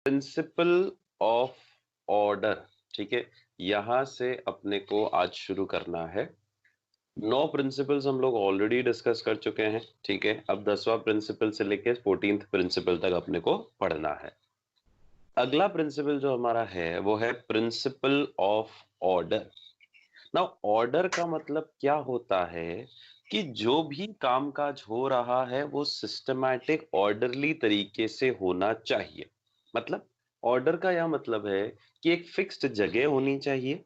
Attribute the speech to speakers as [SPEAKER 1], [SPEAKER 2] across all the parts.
[SPEAKER 1] Principal of order, ठीक है, यहां से अपने को आज शुरू करना है। 9 प्रिंसिपल्स हम लोग ऑलरेडी डिस्कस कर चुके हैं, ठीक है। अब 10वां प्रिंसिपल से लेके 14th प्रिंसिपल तक अपने को पढ़ना है। अगला प्रिंसिपल जो हमारा है वो है principal of order. Now order का मतलब क्या होता है कि जो भी कामकाज हो रहा है वो सिस्टमैटिक ऑर्डरली तरीके से होना चाहिए। मतलब ऑर्डर का यह मतलब है कि एक फिक्स्ड जगह होनी चाहिए,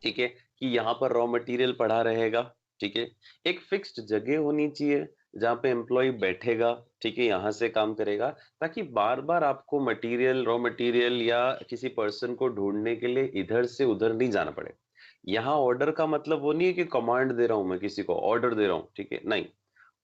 [SPEAKER 1] ठीक है, कि यहाँ पर रॉ मटेरियल पड़ा रहेगा, ठीक है। एक फिक्स्ड जगह होनी चाहिए जहाँ पे एम्प्लॉय बैठेगा, ठीक है, यहाँ से काम करेगा, ताकि बार बार आपको मटेरियल, रॉ मटेरियल या किसी पर्सन को ढूंढने के लिए इधर से उधर नहीं जाना पड़े। यहाँ ऑर्डर का मतलब वो नहीं है कि कमांड दे रहा हूं मैं, किसी को ऑर्डर दे रहा हूँ, ठीक है, नहीं।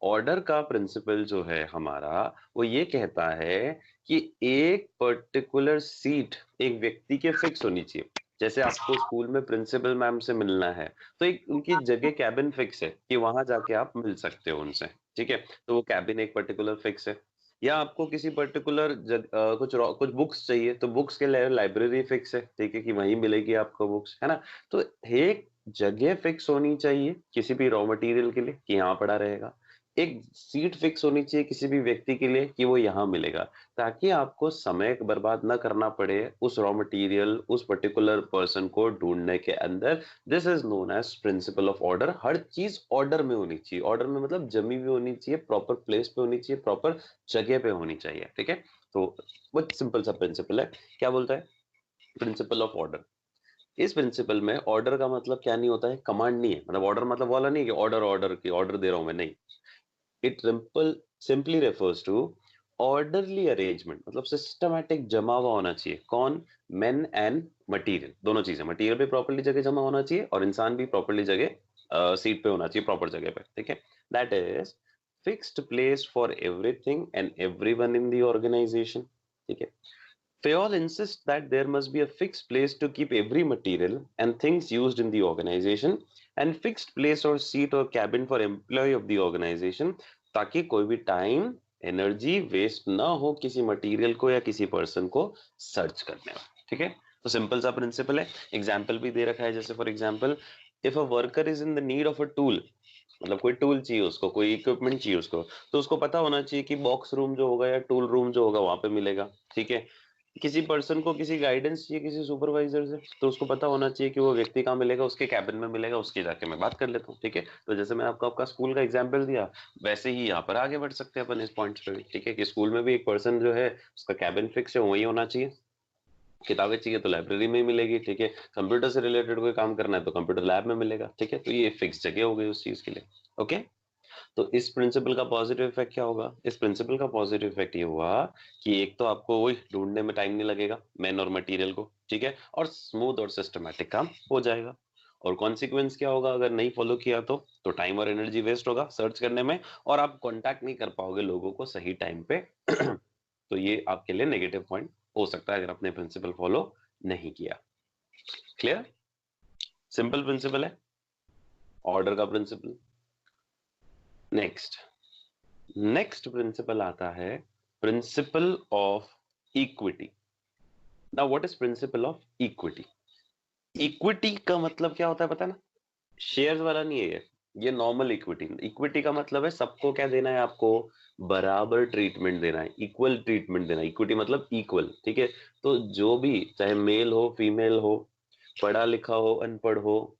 [SPEAKER 1] ऑर्डर का प्रिंसिपल जो है हमारा, वो ये कहता है कि एक पर्टिकुलर सीट एक व्यक्ति के फिक्स होनी चाहिए। जैसे आपको स्कूल में प्रिंसिपल मैम से मिलना है, तो एक उनकी जगह कैबिन फिक्स है कि वहां जाके आप मिल सकते हो उनसे, ठीक है। तो वो कैबिन एक पर्टिकुलर फिक्स है। या आपको किसी पर्टिकुलर कुछ बुक्स चाहिए, तो बुक्स के लिए लाइब्रेरी फिक्स है, ठीक है, कि वहीं मिलेगी आपको बुक्स, है ना। तो एक जगह फिक्स होनी चाहिए किसी भी रॉ मटेरियल के लिए कि यहाँ पड़ा रहेगा। एक सीट फिक्स होनी चाहिए किसी भी व्यक्ति के लिए कि वो यहाँ मिलेगा, ताकि आपको समय बर्बाद ना करना पड़े उस रॉ मटेरियल, उस पर्टिकुलर पर्सन को ढूंढने के अंदर। This is known as principle of order. हर चीज ऑर्डर में होनी चाहिए। ऑर्डर में मतलब जमी हुई होनी चाहिए, प्रॉपर प्लेस पे होनी चाहिए, प्रॉपर जगह पे होनी चाहिए, ठीक है। तो बहुत सिंपल सा प्रिंसिपल है। क्या बोलता है प्रिंसिपल ऑफ ऑर्डर? इस प्रिंसिपल में ऑर्डर का मतलब क्या नहीं होता है, कमांड नहीं है। मतलब ऑर्डर मतलब वाला नहीं है कि ऑर्डर ऑर्डर की ऑर्डर दे रहा हूं मैं, नहीं। It simply refers to orderly arrangement. मतलब सिस्टमैटिक जमा हुआ होना चाहिए। कौन? मेन एंड मटेरियल, दोनों चीजें। मटेरियल भी प्रॉपर्ली जगह जमा होना चाहिए और इंसान भी प्रॉपर्ली जगह सीट पे होना चाहिए, प्रॉपर जगह पे, ठीक है। That is fixed place for everything and everyone in the organisation, ठीक है। They all insist that there must be a fixed place to keep every material and things used in the organization, and fixed place or seat or cabin for employee of the organization, ताकि कोई भी time energy waste ना हो किसी material को या किसी person को सर्च करने में, ठीक है। तो सिंपल सा प्रिंसिपल है। एग्जाम्पल भी दे रखा है, जैसे for example, if a worker is in the need of a tool, मतलब कोई टूल चाहिए उसको, कोई इक्विपमेंट चाहिए उसको, तो उसको पता होना चाहिए कि बॉक्स रूम जो होगा या टूल रूम जो होगा वहां पे मिलेगा, ठीक है। किसी पर्सन को किसी गाइडेंस चाहिए किसी सुपरवाइजर से, तो उसको पता होना चाहिए कि वो व्यक्ति कहाँ मिलेगा, उसके कैबिन में मिलेगा, उसकी जाके मैं बात कर लेता हूँ, ठीक है। तो जैसे मैंने आपको आपका स्कूल का एग्जाम्पल दिया, वैसे ही यहाँ पर आगे बढ़ सकते हैं अपन इस पॉइंट पे भी, ठीक है, कि स्कूल में भी एक पर्सन जो है उसका कैबिन फिक्स है, वही होना चाहिए। किताबें चाहिए तो लाइब्रेरी में ही मिलेगी, ठीक है। कंप्यूटर से रिलेटेड कोई काम करना है तो कंप्यूटर लैब में मिलेगा, ठीक है। तो ये फिक्स जगह हो गई उस चीज के लिए, ओके। तो इस प्रिंसिपल का पॉजिटिव इफेक्ट क्या होगा? इस प्रिंसिपल का पॉजिटिव इफेक्ट ये हुआ कि एक तो आपको वही ढूंढने में टाइम नहीं लगेगा मैन और मटेरियल को, ठीक है, और स्मूथ और सिस्टमैटिक काम हो जाएगा। और कॉन्सिक्वेंस क्या होगा अगर नहीं फॉलो किया तो टाइम और एनर्जी वेस्ट होगा सर्च करने में, और आप कांटेक्ट नहीं कर पाओगे लोगों को सही टाइम पे। तो ये आपके लिए नेगेटिव पॉइंट हो सकता है अगर आपने प्रिंसिपल फॉलो नहीं किया। क्लियर? सिंपल प्रिंसिपल है ऑर्डर का प्रिंसिपल। नेक्स्ट नेक्स्ट प्रिंसिपल आता है principle of equity. Now what is principle of equity? Equity का मतलब क्या होता है पता है ना? शेयर्स वाला नहीं है ये नॉर्मल इक्विटी। इक्विटी का मतलब है सबको क्या देना है, आपको बराबर ट्रीटमेंट देना है, इक्वल ट्रीटमेंट देना है। इक्विटी मतलब इक्वल, ठीक है। तो जो भी, चाहे मेल हो फीमेल हो, पढ़ा लिखा हो अनपढ़ हो,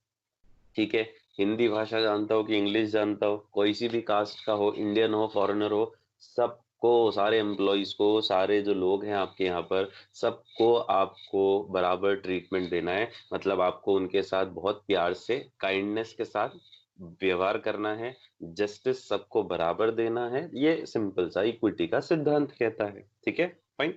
[SPEAKER 1] ठीक है, हिंदी भाषा जानता हो कि इंग्लिश जानता हो, कोई सी भी कास्ट का हो, इंडियन हो फॉरेनर हो, सबको, सारे एम्प्लॉयज को, सारे जो लोग हैं आपके यहाँ पर, सबको आपको बराबर ट्रीटमेंट देना है। मतलब आपको उनके साथ बहुत प्यार से, काइंडनेस के साथ व्यवहार करना है, जस्टिस सबको बराबर देना है। ये सिंपल सा इक्विटी का सिद्धांत कहता है, ठीक है, फाइन।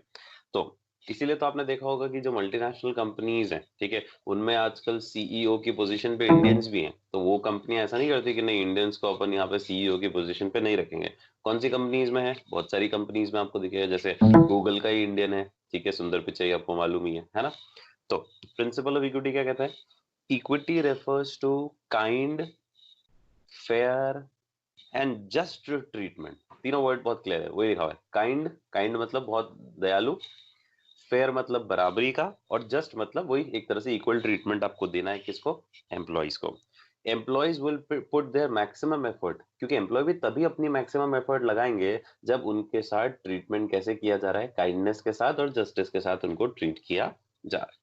[SPEAKER 1] तो इसीलिए तो आपने देखा होगा कि जो मल्टीनेशनल कंपनीज हैं, ठीक है, उनमें आजकल सीईओ की पोजीशन पे इंडियंस भी हैं। तो वो कंपनी ऐसा नहीं करती कि नहीं इंडियंस को अपन यहाँ पे सीईओ की पोजीशन पे नहीं रखेंगे। कौन सी कंपनीज में है? बहुत सारी कंपनीज में आपको दिखेगा, जैसे गूगल का ही इंडियन है, ठीक है, सुंदर पिचाई आपको मालूम ही है ना। तो प्रिंसिपल ऑफ इक्विटी क्या कहता है? Equity refers to kind, fair and just treatment. तीनों वर्ड बहुत क्लियर है, वही लिखा हुआ है। काइंड, काइंड मतलब बहुत दयालु। फेयर मतलब बराबरी का, और जस्ट मतलब वही एक तरह से इक्वल ट्रीटमेंट आपको देना है, किसको, एम्प्लॉइज को। Employees will put their maximum effort, क्योंकि एम्प्लॉय भी तभी अपनी मैक्सिमम एफर्ट लगाएंगे जब उनके साथ ट्रीटमेंट कैसे किया जा रहा है, काइंडनेस के साथ और जस्टिस के साथ उनको ट्रीट किया जा रहा है।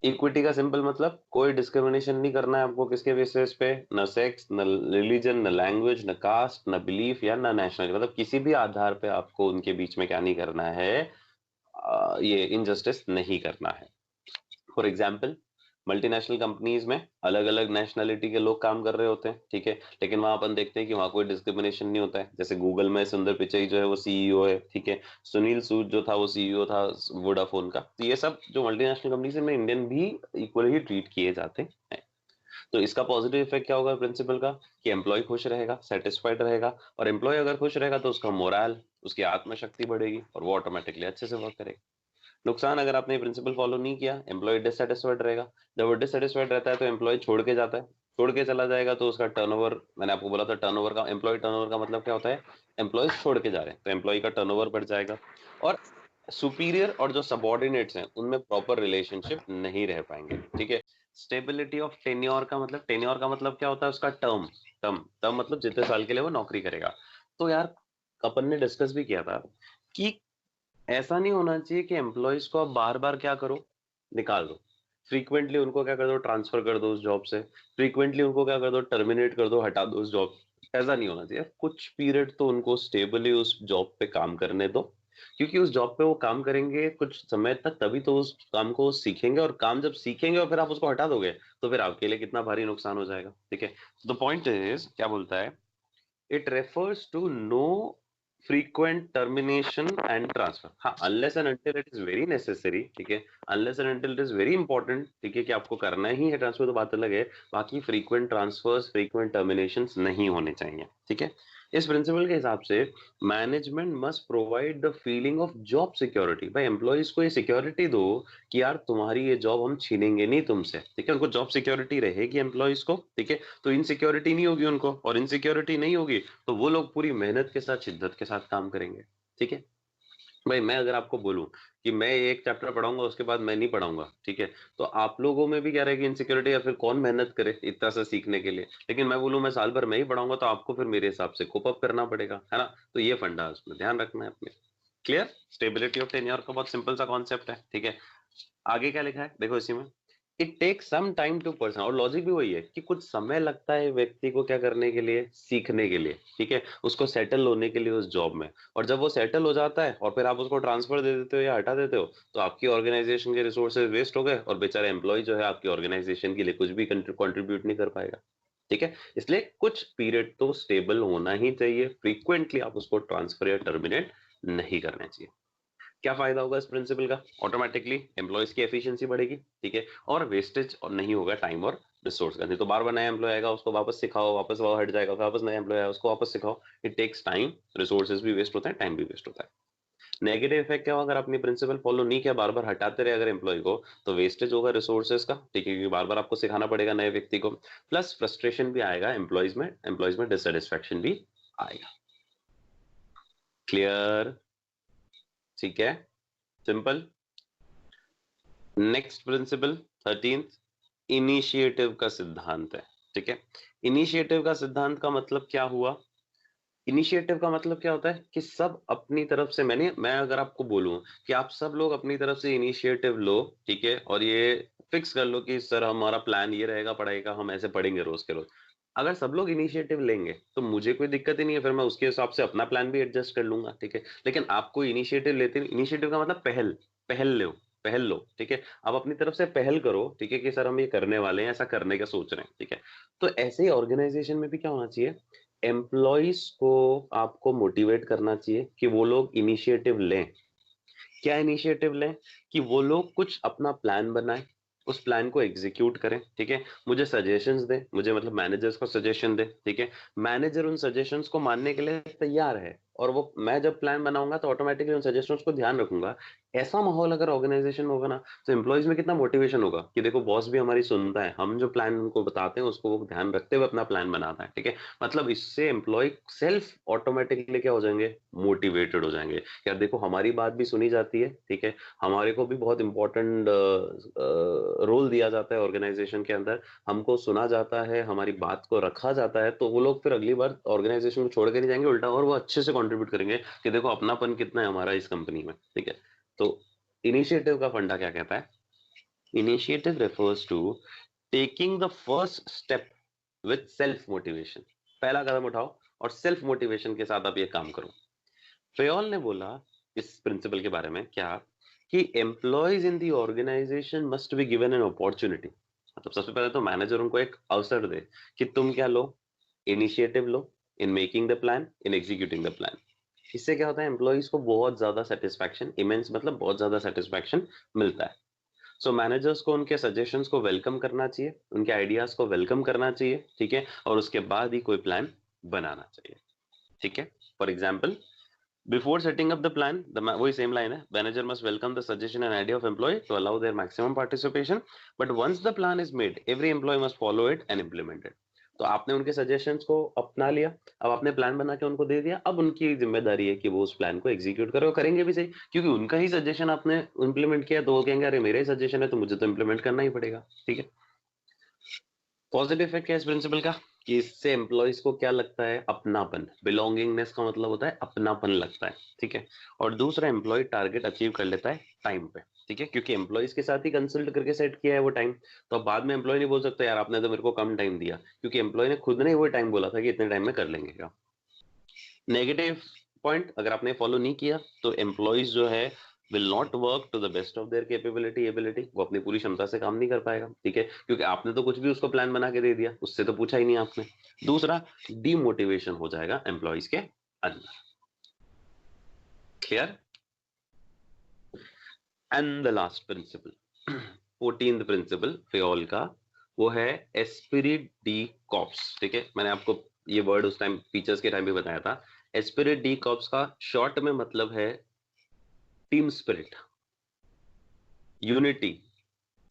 [SPEAKER 1] इक्विटी का सिंपल मतलब कोई डिस्क्रिमिनेशन नहीं करना है आपको, किसके बेसिस पे, न सेक्स, न रिलीजन, न लैंग्वेज, न कास्ट, न बिलीफ या न नेशनल, मतलब किसी भी आधार पे आपको उनके बीच में क्या नहीं करना है, ये इनजस्टिस नहीं करना है। फॉर एग्जाम्पल, मल्टीनेशनल कंपनीज में अलग अलग नेशनलिटी के लोग काम कर रहे होते हैं, ठीक है, लेकिन वहां अपन देखते हैं कि वहां कोई डिस्क्रिमिनेशन नहीं होता है। जैसे गूगल में सुंदर पिचई जो है वो सीईओ है, ठीक है, सुनील सूद जो था वो सीईओ था वोडाफोन का। तो ये सब जो मल्टीनेशनल कंपनीज में इंडियन भी इक्वली ही ट्रीट किए जाते हैं। तो इसका पॉजिटिव इफेक्ट क्या होगा प्रिंसिपल का, कि एम्प्लॉय खुश रहेगा, सेटिस्फाइड रहेगा, और एम्प्लॉय अगर खुश रहेगा तो उसका मोरल, उसकी आत्मशक्ति बढ़ेगी और वो ऑटोमेटिकली अच्छे से वर्क करेगा। नुकसान, अगर आपने प्रिंसिपल फॉलो नहीं किया, एम्प्लॉय डिससेटिस्फाइड रहेगा। जब वो डिससेटिस्फाइड रहता है तो एम्प्लॉय छोड़ के जाता है, छोड़ के चला जाएगा तो उसका टर्नओवर, मैंने आपको बोला था टर्नओवर का, एम्प्लॉय टर्नओवर का मतलब क्या होता है, एम्प्लॉयज छोड़ के जा रहे हैं तो एम्प्लॉय का टर्नओवर बढ़ जाएगा। और सुपीरियर और जो सबॉर्डिनेट्स हैं उनमें प्रॉपर रिलेशनशिप नहीं रह पाएंगे, ठीक है। स्टेबिलिटी ऑफ टेन्योर का मतलब, टेन्योर का मतलब क्या होता है, उसका टर्म, टर्म टर्म मतलब जितने साल के लिए वो नौकरी करेगा। तो यार अपन ने डिस्कस भी किया था कि ऐसा नहीं होना चाहिए कि एम्प्लॉयज को आप बार बार क्या करो, निकाल दो, फ्रीक्वेंटली उनको क्या कर दो, ट्रांसफर कर दो उस जॉब से, फ्रीक्वेंटली उनको क्या कर दो, टर्मिनेट कर दो, हटा दो उस जॉब। ऐसा नहीं होना चाहिए, कुछ पीरियड तो उनको स्टेबली उस जॉब पे काम करने दो, क्योंकि उस जॉब पे वो काम करेंगे कुछ समय तक, तभी तो उस काम को वो सीखेंगे, और काम जब सीखेंगे और फिर आप उसको हटा दोगे तो फिर आपके लिए कितना भारी नुकसान हो जाएगा, ठीक है। द पॉइंट इज, क्या बोलता है, it refers to no frequent termination and transfer, हाँ, unless and until it is very necessary, ठीक है, unless and until it is very important, ठीक है, कि आपको करना ही है ट्रांसफर, तो बात अलग है। बाकी फ्रीक्वेंट ट्रांसफर्स, फ्रीक्वेंट टर्मिनेशंस नहीं होने चाहिए, ठीक है। इस प्रिंसिपल के हिसाब से management must provide the feeling of job security, भाई एम्प्लॉयज को ये सिक्योरिटी दो कि यार तुम्हारी ये जॉब हम छीनेंगे नहीं तुमसे, ठीक है, उनको जॉब सिक्योरिटी रहेगी एम्प्लॉयज को, ठीक है, तो इनसिक्योरिटी नहीं होगी उनको, और इनसिक्योरिटी नहीं होगी तो वो लोग पूरी मेहनत के साथ, शिद्दत के साथ काम करेंगे, ठीक है। भाई मैं अगर आपको बोलूं कि मैं एक चैप्टर पढ़ाऊंगा उसके बाद मैं नहीं पढ़ाऊंगा, ठीक है, तो आप लोगों में भी क्या रहेगी, इनसिक्योरिटी, या फिर कौन मेहनत करे इतना सा सीखने के लिए। लेकिन मैं बोलूं मैं साल भर मैं ही पढ़ाऊंगा तो आपको फिर मेरे हिसाब से कोप अप करना पड़ेगा, है ना। तो ये फंडा है, उसमें ध्यान रखना है अपने। क्लियर, स्टेबिलिटी ऑफ टेन्योर का बहुत सिंपल सा कॉन्सेप्ट है, ठीक है। आगे क्या लिखा है देखो इसी में, it take some time to person, और लॉजिक भी वही है कि कुछ समय लगता है व्यक्ति को क्या करने के लिए, सीखने के लिए, ठीक है, उसको सेटल होने के लिए उस जॉब में। और जब वो सेटल हो जाता है और फिर आप उसको ट्रांसफर दे देते हो या हटा देते हो, तो आपकी ऑर्गेनाइजेशन के रिसोर्सेज वेस्ट हो गए, और बेचारा एम्प्लॉय जो है आपकी ऑर्गेनाइजेशन के लिए कुछ भी कंट्रीब्यूट नहीं कर पाएगा, ठीक है। इसलिए कुछ पीरियड तो स्टेबल होना ही चाहिए, फ्रीक्वेंटली आप उसको ट्रांसफर या टर्मिनेट नहीं करना चाहिए। क्या फायदा होगा इस प्रिंसिपल का, ऑटोमेटिकली एम्प्लॉयज की एफिशिएंसी बढ़ेगी, ठीक है, और वेस्टेज और नहीं होगा टाइम और रिसोर्स का। नहीं तो बार बार नया एम्प्लॉय आएगा, उसको वापस सिखाओ, वापस वो हट जाएगा, वापस नया एम्प्लॉय आएगा, उसको वापस सिखाओ, इट टेक्स टाइम, रिसोर्सेज भी वेस्ट होता है, टाइम भी वेस्ट होता है। नेगेटिव इफेक्ट क्या होगा, अगर आपने प्रिंसिपल फॉलो नहीं किया, बार बार हटाते रहे अगर एम्प्लॉय को, तो वेस्टेज होगा रिसोर्सेज का, ठीक है, क्योंकि बार बार आपको सिखाना पड़ेगा नए व्यक्ति को, प्लस फ्रस्ट्रेशन भी आएगा एम्प्लॉयज में डिससेटिस्फैक्शन भी आएगा। क्लियर, ठीक है, simple. Next principle 13th, initiative का सिद्धांत है, ठीक है। इनिशिएटिव का सिद्धांत का मतलब क्या हुआ, इनिशिएटिव का मतलब क्या होता है कि सब अपनी तरफ से, मैं अगर आपको बोलूं कि आप सब लोग अपनी तरफ से इनिशिएटिव लो, ठीक है, और ये फिक्स कर लो कि सर हमारा प्लान ये रहेगा पढ़ाई का, हम ऐसे पढ़ेंगे रोज के रोज। अगर सब लोग इनिशिएटिव लेंगे तो मुझे कोई दिक्कत ही नहीं है, फिर मैं उसके हिसाब से अपना प्लान भी एडजस्ट कर लूंगा, ठीक है। लेकिन आपको इनिशिएटिव लेते, इनिशिएटिव का मतलब पहल, पहल लो, पहल लो, ठीक है, आप अपनी तरफ से पहल करो, ठीक है, कि सर हम ये करने वाले हैं, ऐसा करने का सोच रहे हैं, ठीक है। तो ऐसे ही ऑर्गेनाइजेशन में भी क्या होना चाहिए, एम्प्लॉयज को आपको मोटिवेट करना चाहिए कि वो लोग इनिशिएटिव लें। क्या इनिशिएटिव लें, कि वो लोग कुछ अपना प्लान बनाएं, उस प्लान को एग्जीक्यूट करें, ठीक है, मुझे सजेशंस दें, मुझे मतलब मैनेजर्स को सजेशन दे, ठीक है, मैनेजर उन सजेशंस को मानने के लिए तैयार है, और वो मैं जब प्लान बनाऊंगा तो ऑटोमेटिकली उन सजेशंस को ध्यान रखूंगा। ऐसा माहौल अगर ऑर्गेनाइजेशन में होगा ना, तो एम्प्लॉयज में कितना मोटिवेशन होगा कि देखो बॉस भी हमारी सुनता है, हम जो प्लान उनको बताते हैं उसको वो ध्यान रखते हुए अपना प्लान बनाता है, ठीक है। मतलब इससे एम्प्लॉय सेल्फ ऑटोमेटिकली क्या हो जाएंगे, मोटिवेटेड हो जाएंगे। यार देखो हमारी बात भी सुनी जाती है, ठीक है, हमारे को भी बहुत इंपॉर्टेंट रोल दिया जाता है ऑर्गेनाइजेशन के अंदर, हमको सुना जाता है, हमारी बात को रखा जाता है, तो वो लोग फिर अगली बार ऑर्गेनाइजेशन को छोड़ के नहीं जाएंगे, उल्टा और वो अच्छे से कंट्रीब्यूट करेंगे कि देखो अपनापन कितना है हमारा इस कंपनी में, ठीक है। तो इनिशिएटिव का फंडा क्या कहता है? Initiative refers to taking the first step with self motivation. पहला कदम उठाओ और सेल्फ मोटिवेशन के साथ आप ये काम करो। फेयोल ने बोला इस प्रिंसिपल के बारे में क्या, कि employees in the organisation must be given an opportunity. मतलब सबसे पहले तो मैनेजर उनको एक अवसर दे कि तुम क्या लो, इनिशिएटिव लो in making the plan, in executing the plan. इससे क्या होता है, एम्प्लॉयज को बहुत ज्यादा सेटिस्फैक्शन, इमेंस मतलब बहुत ज्यादा सेटिस्फैक्शन मिलता है। सो मैनेजर्स को उनके सजेशंस को वेलकम करना चाहिए, उनके आइडियाज को वेलकम करना चाहिए, ठीक है, और उसके बाद ही कोई प्लान बनाना चाहिए, ठीक है। For example, before setting up the plan, वही same line है, manager must welcome the suggestion and idea of employee to allow their maximum participation, but once the plan is made, every employee must follow it and implement it। तो आपने उनके suggestions को अपना लिया, अब आपने plan बना के उनको दे दिया, अब उनकी जिम्मेदारी है कि वो उस प्लान को एग्जीक्यूट करें, और करेंगे भी सही, क्योंकि उनका ही सजेशन आपने इम्प्लीमेंट किया, तो वो कहेंगे अरे मेरा ही सजेशन है तो मुझे तो इम्प्लीमेंट करना ही पड़ेगा, ठीक है। पॉजिटिव इफेक्ट क्या है इस प्रिंसिपल का, कि इससे एम्प्लॉयज को क्या लगता है, अपनापन, बिलोंगिंगनेस का मतलब होता है अपनापन लगता है, ठीक है। और दूसरा, एम्प्लॉय टारगेट अचीव कर लेता है टाइम पे, ठीक है, क्योंकि एम्प्लॉयज के साथ ही कंसल्ट करके सेट किया है वो टाइम। तो अब बाद में एम्प्लॉय नहीं बोल सकता यार आपने तो मेरे को कम टाइम दिया, क्योंकि एम्प्लॉय ने खुद ने वो टाइम बोला था कि इतने टाइम में कर लेंगे क्या। नेगेटिव पॉइंट, अगर आपने फॉलो नहीं किया तो एम्प्लॉयज जो है will not work to the best of their capability ability, वो अपनी पूरी क्षमता से काम नहीं कर पाएगा, ठीक है, क्योंकि आपने तो कुछ भी उसको प्लान बना के दे दिया, उससे तो पूछा ही नहीं आपने। दूसरा, डीमोटिवेशन हो जाएगा एम्प्लॉयज के अंदर। Clear? And the last principle, 14th principle Fayol का, वो है एस्पिरिट डी कॉर्प्स, ठीक है। मैंने आपको ये वर्ड उस टाइम फीचर्स के टाइम भी बताया था। एस्पिरिट डी कॉर्प्स का शॉर्ट में मतलब है टीम स्पिरिट, यूनिटी,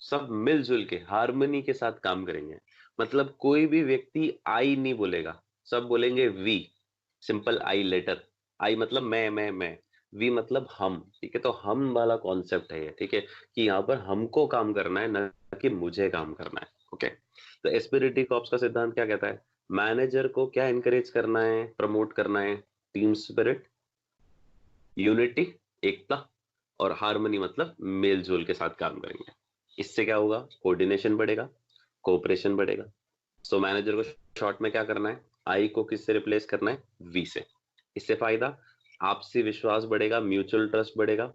[SPEAKER 1] सब मिलजुल के हार्मनी के साथ काम करेंगे। मतलब कोई भी व्यक्ति आई नहीं बोलेगा, सब बोलेंगे वी, सिंपल आई लेटर, आई मतलब मैं, वी मतलब हम, ठीक है। तो हम वाला कॉन्सेप्ट है ये, ठीक है, कि यहाँ पर हमको काम करना है, न कि मुझे काम करना है, ओके। तो एस्पिरिटी कॉर्प्स का सिद्धांत क्या कहता है, मैनेजर को क्या इनकरेज करना है, प्रमोट करना है, टीम स्पिरिट, यूनिटी, एकता, और हार्मनी मतलब मेल जोल के साथ काम करेंगे। इससे क्या होगा, कोऑर्डिनेशन बढ़ेगा, कोऑपरेशन बढ़ेगा। सो मैनेजर को शॉर्ट में क्या करना है, आई को किससे रिप्लेस करना है, वी से। इससे फायदा, आपसी विश्वास बढ़ेगा, म्यूचुअल ट्रस्ट बढ़ेगा,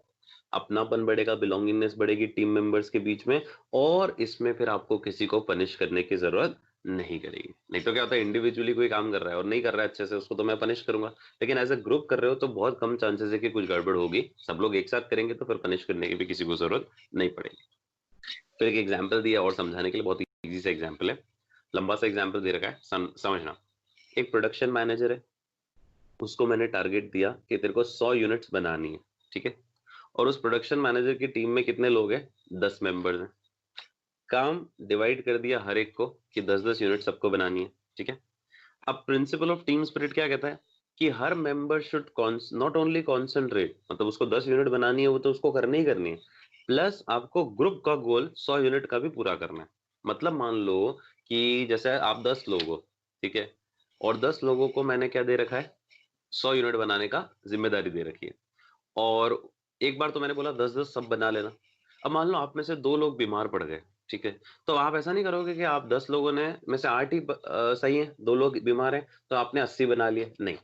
[SPEAKER 1] अपनापन बढ़ेगा, बिलोंगिंगनेस बढ़ेगी टीम मेंबर्स के बीच में, और इसमें फिर आपको किसी को पनिश करने की जरूरत नहीं करेगी। नहीं तो क्या होता है, इंडिविजुअली कोई काम कर रहा है और नहीं कर रहा है अच्छे से, उसको तो मैं पनिश करूंगा, लेकिन एज अ ग्रुप कर रहे हो तो बहुत कम चांसेस है कि कुछ गड़बड़ होगी, सब लोग एक साथ करेंगे तो फिर पनिश करने की भी किसी को जरूरत नहीं पड़ेगी। फिर एक एग्जाम्पल दिया और समझाने के लिए, बहुत ईजी सा एग्जाम्पल है, लंबा सा एग्जाम्पल दे रखा है, समझना। एक प्रोडक्शन मैनेजर है, उसको मैंने टारगेट दिया कि तेरे को 100 यूनिट्स बनानी है, ठीक है। और उस प्रोडक्शन मैनेजर की टीम में कितने लोग हैं, 10 मेंबर्स हैं। काम डिवाइड कर दिया हर एक को कि 10-10 यूनिट सबको बनानी है, ठीक है। अब प्रिंसिपल ऑफ टीम स्पिरिट क्या कहता है, कि हर member should not only concentrate, मतलब उसको 10 यूनिट बनानी है वो तो उसको करनी ही करनी है, प्लस आपको ग्रुप का गोल 100 यूनिट का भी पूरा करना है। मतलब मान लो कि जैसे आप 10 लोग हो, ठीक है, और 10 लोगों को मैंने क्या दे रखा है, 100 यूनिट बनाने का जिम्मेदारी दे रखी है, और एक बार तो मैंने बोला 10-10 सब बना लेना। अब मान लो आप में से 2 लोग बीमार पड़ गए, ठीक है, तो आप ऐसा नहीं करोगे कि आप 10 लोगों ने में से 8 ही सही है, 2 लोग बीमार हैं तो आपने 80 बना लिए, नहीं,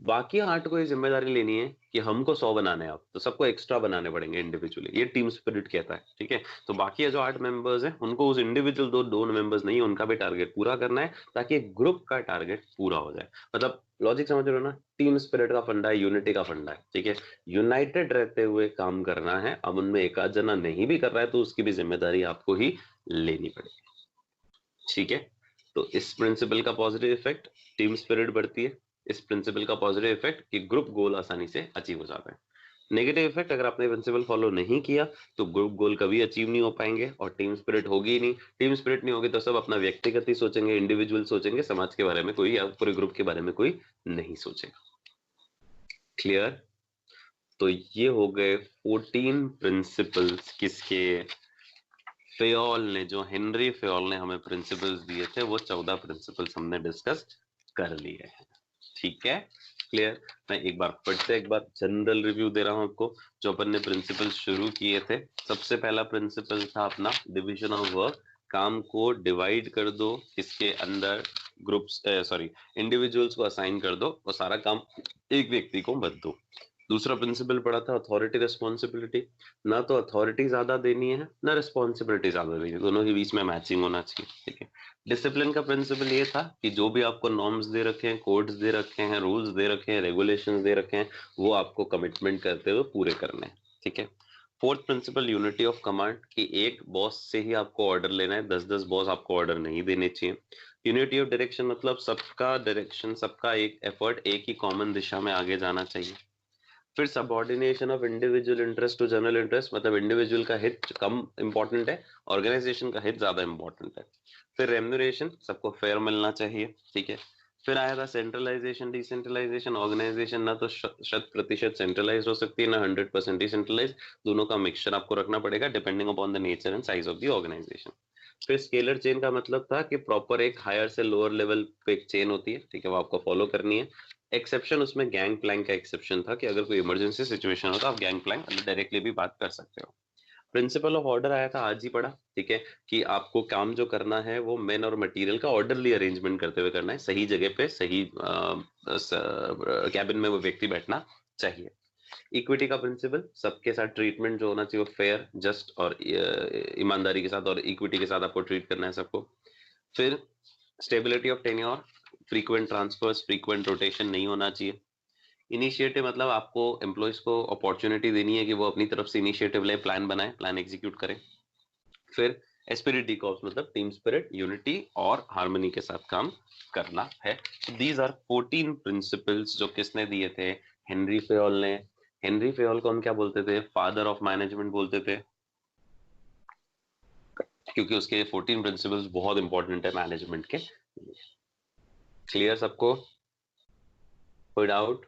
[SPEAKER 1] बाकी 8 को ये जिम्मेदारी लेनी है कि हमको 100 बनाने हैं, आप तो सबको एक्स्ट्रा बनाने पड़ेंगे इंडिविजुअली, ये टीम स्पिरिट कहता है, ठीक है। तो बाकी ये जो 8 मेंबर्स हैं उनको उस इंडिविजुअल दो मेंबर्स नहीं, उनका भी टारगेट पूरा करना है, ताकि ग्रुप का टारगेट पूरा हो जाए। मतलब लॉजिक समझ रहे हो ना, टीम स्पिरिट का फंडा है, यूनिटी का फंडा है, ठीक है, यूनाइटेड रहते हुए काम करना है। अब उनमें एक आध जना नहीं भी कर रहा है तो उसकी भी जिम्मेदारी आपको ही लेनी पड़ेगी, ठीक है। तो इस प्रिंसिपल का पॉजिटिव इफेक्ट, टीम स्पिरिट बढ़ती है, इस प्रिंसिपल का पॉजिटिव इफेक्ट कि ग्रुप गोल आसानी से अचीव हो जाता है। नेगेटिव इफेक्ट, अगर आपने प्रिंसिपल फॉलो नहीं किया तो ग्रुप गोल कभी अचीव नहीं हो पाएंगे और टीम स्पिरिट होगी ही नहीं। टीम स्पिरिट नहीं होगी तो सब अपना व्यक्तिगत ही सोचेंगे, इंडिविजुअल सोचेंगे, समाज के बारे में कोई या पूरे ग्रुप के बारे में कोई नहीं सोचेगा। क्लियर? तो ये हो गए 14 प्रिंसिपल्स किसके, फेयोल ने, जो हेनरी फेयोल ने हमें प्रिंसिपल्स दिए थे वो 14 प्रिंसिपल्स हमने डिस्कस कर लिए हैं। ठीक है, क्लियर? मैं एक बार फिर से एक बार जनरल रिव्यू दे रहा हूं आपको। जो अपन ने प्रिंसिपल शुरू किए थे, सबसे पहला प्रिंसिपल था अपना डिवीजन ऑफ वर्क, काम को डिवाइड कर दो, किसके अंदर, ग्रुप्स, सॉरी इंडिविजुअल्स को असाइन कर दो और सारा काम एक व्यक्ति को मत दो। दूसरा प्रिंसिपल पढ़ा था अथॉरिटी रिस्पॉन्सिबिलिटी, ना तो अथॉरिटी ज्यादा देनी है ना रिस्पॉन्सिबिलिटी ज्यादा देनी है, दोनों के बीच में मैचिंग होना चाहिए। ठीक है। डिसिप्लिन का प्रिंसिपल ये था कि जो भी आपको नॉर्म्स दे रखे हैं, कोड्स दे रखे हैं, रूल्स दे रखे हैं, रेगुलेशंस दे रखे हैं, वो आपको कमिटमेंट करते हुए पूरे करने हैं। ठीक है। Fourth principle unity of command, कि एक बॉस से ही आपको ऑर्डर लेना है, 10-10 बॉस आपको ऑर्डर नहीं देने चाहिए। यूनिटी ऑफ डायरेक्शन, मतलब सबका डायरेक्शन, सबका एक एफर्ट एक ही कॉमन दिशा में आगे जाना चाहिए। फिर subordination of individual interest to general interest, मतलब इंडिविजुअल का हित कम इंपॉर्टेंट है, ऑर्गेनाइजेशन का हित ज्यादा इंपॉर्टेंट है। फिर रेम्यूनरेशन, सबको फेयर मिलना चाहिए। ठीक है। फिर आया था सेंट्रलाइजेशन डिसेंट्रलाइजेशन, ऑर्गेनाइजेशन ना तो 100% सेंट्रलाइज हो सकती है ना 100% डिसेंट्रलाइज, दोनों का मिक्सचर आपको रखना पड़ेगा depending upon the nature and size of the organisation. फिर स्केलर चेन का मतलब था कि प्रॉपर एक हायर से लोअर लेवल पे एक चेन होती है, ठीक है, वो आपको फॉलो करनी है। एक्सेप्शन, उसमें गैंग प्लैंक का एक्सेप्शन था कि अगर कोई इमरजेंसी सिचुएशन हो तो आप गैंग प्लैंक डायरेक्टली भी बात कर सकते हो। प्रिंसिपल ऑफ ऑर्डर आया था, आज ही पढ़ा। ठीक है, कि आपको काम जो करना है वो मेन और मटेरियल का ऑर्डरली अरेंजमेंट करते हुए करना है, सही जगह पे सही कैबिन में वो व्यक्ति बैठना चाहिए। इक्विटी का प्रिंसिपल, सबके साथ ट्रीटमेंट जो होना चाहिए वो फेयर, जस्ट और ईमानदारी के साथ और इक्विटी के साथ आपको ट्रीट करना है सबको। फिर stability of tenure, frequent transfers, frequent rotation नहीं होना चाहिए। इनिशिएटिव, मतलब आपको एम्प्लॉयज को अपॉर्चुनिटी देनी है कि वो अपनी तरफ से इनिशिएटिव ले, प्लान बनाए, प्लान एग्जीक्यूट करें। फिर एस्पिरिट डी कॉर्प्स, मतलब टीम स्पिरिट, यूनिटी और हार्मनी के साथ काम करना है। दीज आर 14 प्रिंसिपल्स जो किसने दिए थे, हेनरी फेयोल ने। हेनरी फेयोल को हम क्या बोलते थे, फादर ऑफ मैनेजमेंट बोलते थे, क्योंकि उसके 14 प्रिंसिपल्स बहुत इंपॉर्टेंट है मैनेजमेंट के। क्लियर सबको? कोई डाउट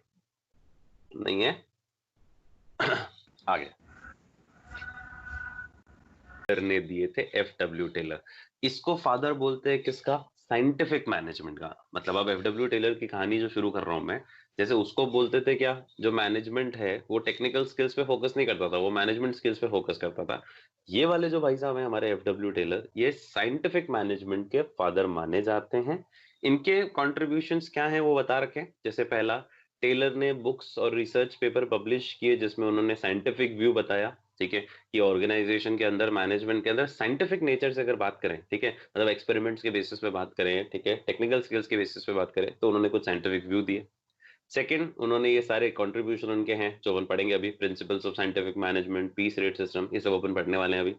[SPEAKER 1] नहीं है? आगे ने दिए थे FW टेलर। इसको फादर बोलते हैं किसका, साइंटिफिक मैनेजमेंट का। मतलब अब FW टेलर की कहानी जो शुरू कर रहा हूं मैं, जैसे उसको बोलते थे क्या, जो मैनेजमेंट है वो टेक्निकल स्किल्स पे फोकस नहीं करता था, वो मैनेजमेंट स्किल्स पे फोकस करता था। ये वाले जो भाई साहब हैं हमारे FW टेलर, ये साइंटिफिक मैनेजमेंट के फादर माने जाते हैं। इनके कॉन्ट्रीब्यूशंस क्या हैं वो बता रखे। जैसे पहला, टेलर ने बुक्स और रिसर्च पेपर पब्लिश किए जिसमें उन्होंने साइंटिफिक व्यू बताया। ठीक है, कि ऑर्गेनाइजेशन के अंदर, मैनेजमेंट के अंदर साइंटिफिक नेचर से अगर बात करें, ठीक है, मतलब एक्सपेरिमेंट्स के बेसिस पे बात करें, ठीक है, टेक्निकल स्किल्स के बेसिस पे बात करें, तो उन्होंने कुछ साइंटिफिक व्यू दिए। सेकंड, उन्होंने ये सारे कंट्रीब्यूशन उनके हैं जो अपन पढ़ेंगे अभी, principles of scientific management, piece rate system, ये सब अपन पढ़ने वाले हैं अभी।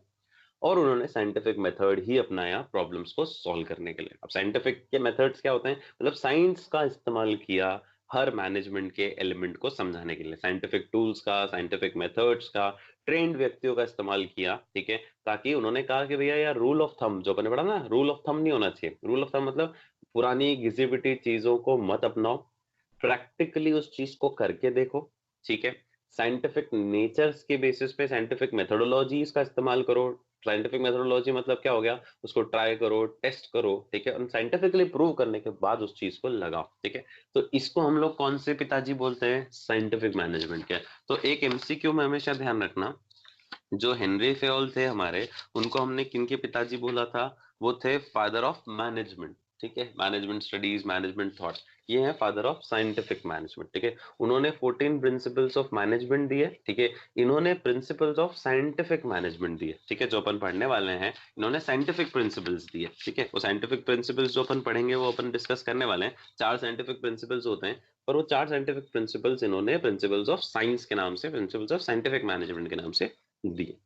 [SPEAKER 1] और उन्होंने साइंटिफिक मेथड ही अपनाया प्रॉब्लम्स को सॉल्व करने के लिए। अब साइंटिफिक के मेथड्स क्या होते हैं, मतलब साइंस का इस्तेमाल किया हर मैनेजमेंट के एलिमेंट को समझाने के लिए, साइंटिफिक टूल्स का, साइंटिफिक मेथड्स का, ट्रेंड व्यक्तियों का इस्तेमाल किया। ठीक है, ताकि उन्होंने कहा कि भैया यार, रूल ऑफ थंब जो अपन ने पढ़ा ना, रूल ऑफ थंब नहीं होना चाहिए। रूल ऑफ थंब मतलब पुरानी घिसी पिटी चीजों को मत अपनाओ, प्रैक्टिकली उस चीज को करके देखो। ठीक है, साइंटिफिक नेचर्स के बेसिस पे साइंटिफिक मेथोडोलॉजीज का इस्तेमाल करो। साइंटिफिक मेथोडोलॉजी मतलब क्या हो गया, उसको ट्राई करो, टेस्ट करो, ठीक है, और साइंटिफिकली प्रूव करने के बाद उस चीज को लगाओ। ठीक है, तो इसको हम लोग कौन से पिताजी बोलते हैं, साइंटिफिक मैनेजमेंट के। तो एक MCQ में हमेशा ध्यान रखना, जो हेनरी फेयोल थे हमारे, उनको हमने किनके पिताजी बोला था, वो थे फादर ऑफ मैनेजमेंट। ठीक है, मैनेजमेंट स्टडीज, मैनेजमेंट थॉट, ये है फादर ऑफ साइंटिफिक मैनेजमेंट। ठीक है, उन्होंने 14 प्रिंसिपल्स ऑफ मैनेजमेंट दिए। ठीक है, इन्होंने प्रिंसिपल्स ऑफ साइंटिफिक मैनेजमेंट दिए। ठीक है, जो अपन पढ़ने वाले हैं, इन्होंने साइंटिफिक प्रिंसिपल्स दिए। ठीक है, वो साइंटिफिक प्रिंसिपल्स जो अपन पढ़ेंगे वो अपन डिस्कस करने वाले हैं। 4 साइंटिफिक प्रिंसिपल्स होते हैं, पर वो 4 साइंटिफिक प्रिंसिपल्स इन्होंने प्रिंसिपल्स ऑफ साइंस के नाम से, प्रिंसिपल्स ऑफ साइंटिफिक मैनेजमेंट के नाम से दिए।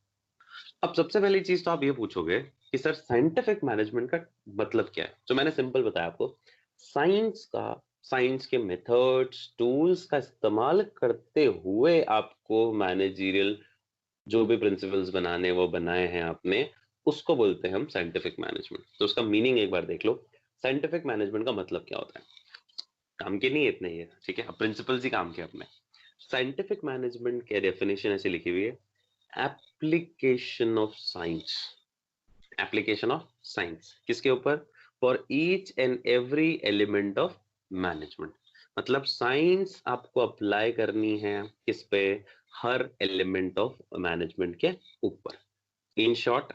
[SPEAKER 1] अब सबसे पहली चीज तो आप ये पूछोगे कि सर साइंटिफिक मैनेजमेंट का मतलब क्या है, जो मैंने सिंपल बताया आपको। साइंस का साइंस के मेथड्स, टूल्स का इस्तेमाल करते हुए आपको मैनेजरियल जो भी प्रिंसिपल्स बनाने वो बनाए हैं आपने, उसको बोलते हैं हम साइंटिफिक मैनेजमेंट। तो उसका मीनिंग एक बार देख लो। साइंटिफिक मैनेजमेंट का मतलब क्या होता है? काम के नहीं है इतने ही, ठीक है, अब प्रिंसिपल्स ही काम के अपने। साइंटिफिक मैनेजमेंट की डेफिनेशन ऐसे लिखी हुई है, application of science. Application of science किसके ऊपर? For each and every element of management. मतलब साइंस आपको अप्लाई करनी है किस पे? हर एलिमेंट ऑफ मैनेजमेंट के ऊपर। In short,